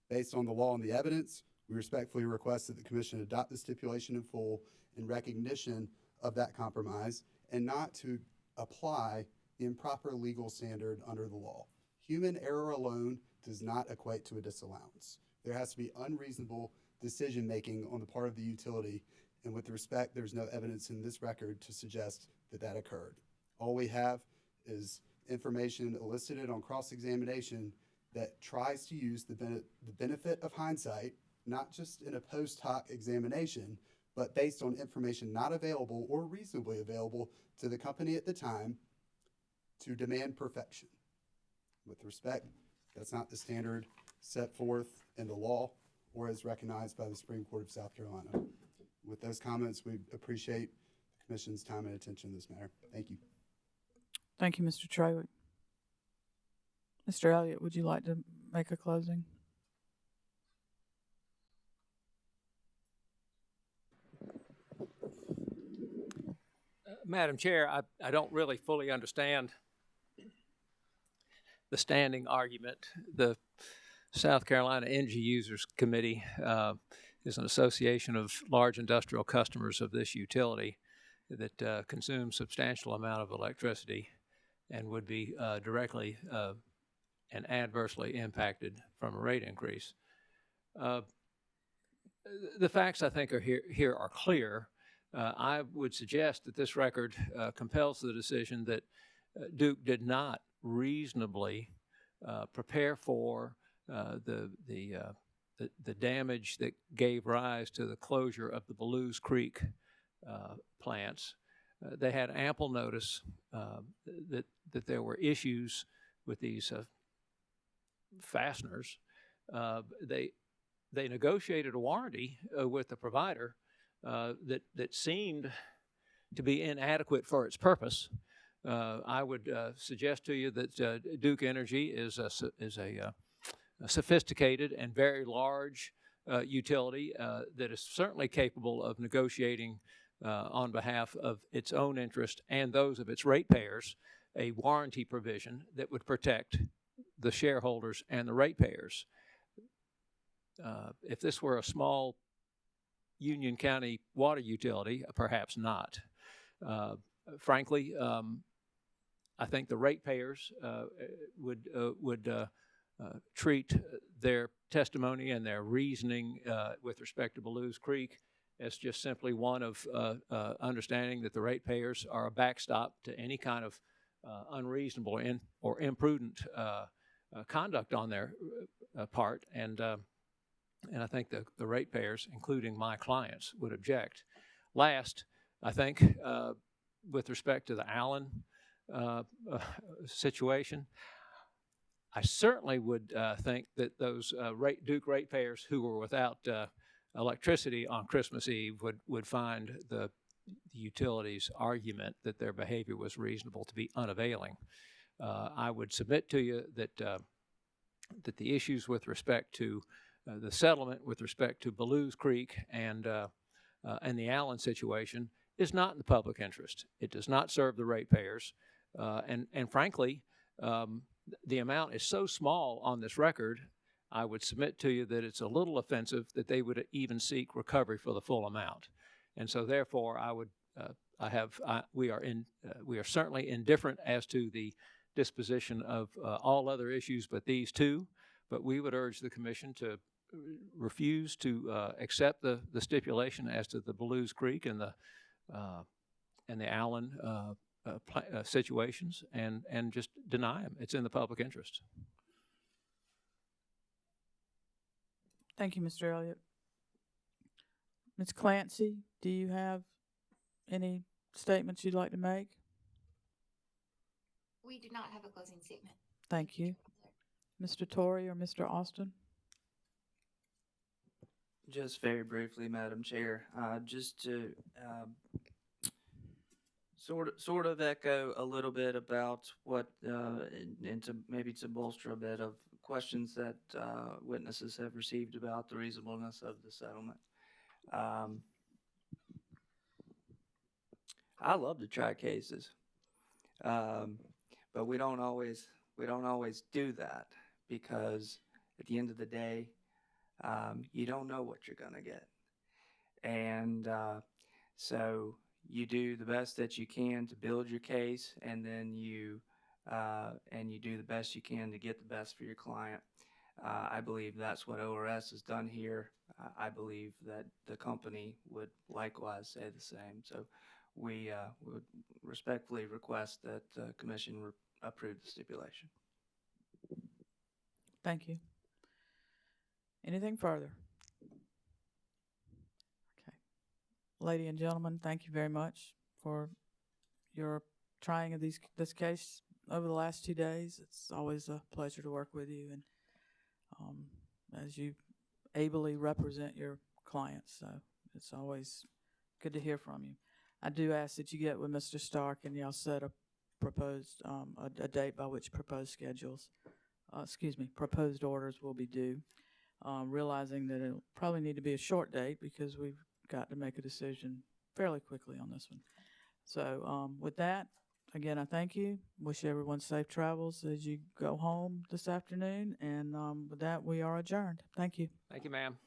Based on the law and the evidence, we respectfully request that the Commission adopt the stipulation in full in recognition of that compromise and not to apply the improper legal standard under the law. Human error alone does not equate to a disallowance. There has to be unreasonable decision-making on the part of the utility, and with respect, there's no evidence in this record to suggest that that occurred. All we have is information elicited on cross-examination that tries to use the benefit of hindsight, not just in a post hoc examination, but based on information not available or reasonably available to the company at the time to demand perfection. With respect, that's not the standard set forth in the law or as recognized by the Supreme Court of South Carolina. With those comments, we appreciate the Commission's time and attention in this matter. Thank you. Thank you, Mr. Trawick. Mr. Elliott, would you like to make a closing? Madam Chair, I don't really fully understand the standing argument. The South Carolina Energy Users Committee is an association of large industrial customers of this utility, that consume substantial amount of electricity and would be directly and adversely impacted from a rate increase. The facts, I think, are here are clear. I would suggest that this record compels the decision that Duke did not reasonably prepare for the damage that gave rise to the closure of the Belews Creek plants. They had ample notice that there were issues with these fasteners. They negotiated a warranty with the provider that seemed to be inadequate for its purpose. I would suggest to you that Duke Energy is a sophisticated and very large utility that is certainly capable of negotiating on behalf of its own interest and those of its ratepayers a warranty provision that would protect the shareholders and the ratepayers. If this were a small Union County water utility, perhaps not. Frankly, I think the ratepayers would treat their testimony and their reasoning with respect to Belews Creek as just simply one of understanding that the ratepayers are a backstop to any kind of unreasonable or imprudent conduct on their part, and I think the ratepayers, including my clients, would object. Last, I think, with respect to the Allen situation, I certainly would think that those Duke ratepayers who were without electricity on Christmas Eve would find the utility's argument that their behavior was reasonable to be unavailing. I would submit to you that the issues with respect to the settlement with respect to Belews Creek and the Allen situation is not in the public interest. It does not serve the ratepayers, and frankly, the amount is so small on this record, I would submit to you that it's a little offensive that they would even seek recovery for the full amount. And so therefore, we are certainly indifferent as to the disposition of all other issues but these two, but we would urge the commission to refuse to accept the stipulation as to the Belews Creek and the Allen situations and just deny them. It's in the public interest. Thank you, Mr. Elliott. Ms. Clancy, do you have any statements you'd like to make? We do not have a closing statement. Thank you. Mr. Torrey or Mr. Austin? Just very briefly, Madam Chair, just to sort of echo a little bit about what, and to bolster a bit of questions that witnesses have received about the reasonableness of the settlement. I love to try cases, but we don't always do that, because at the end of the day, you don't know what you're gonna get, and so you do the best that you can to build your case, and then you do the best you can to get the best for your client. I believe that's what ORS has done here. I believe that the company would likewise say the same. So we would respectfully request that the commission approve the stipulation. Thank you. Anything further? Okay. Ladies and gentlemen, thank you very much for your trying of this case over the last 2 days. It's always a pleasure to work with you, and as you ably represent your clients, so it's always good to hear from you. I do ask that you get with Mr. Stark and y'all set a proposed a date by which proposed orders will be due, realizing that it'll probably need to be a short date because we've got to make a decision fairly quickly on this one. So with that, again, I thank you. Wish everyone safe travels as you go home this afternoon. And with that, we are adjourned. Thank you. Thank you, ma'am.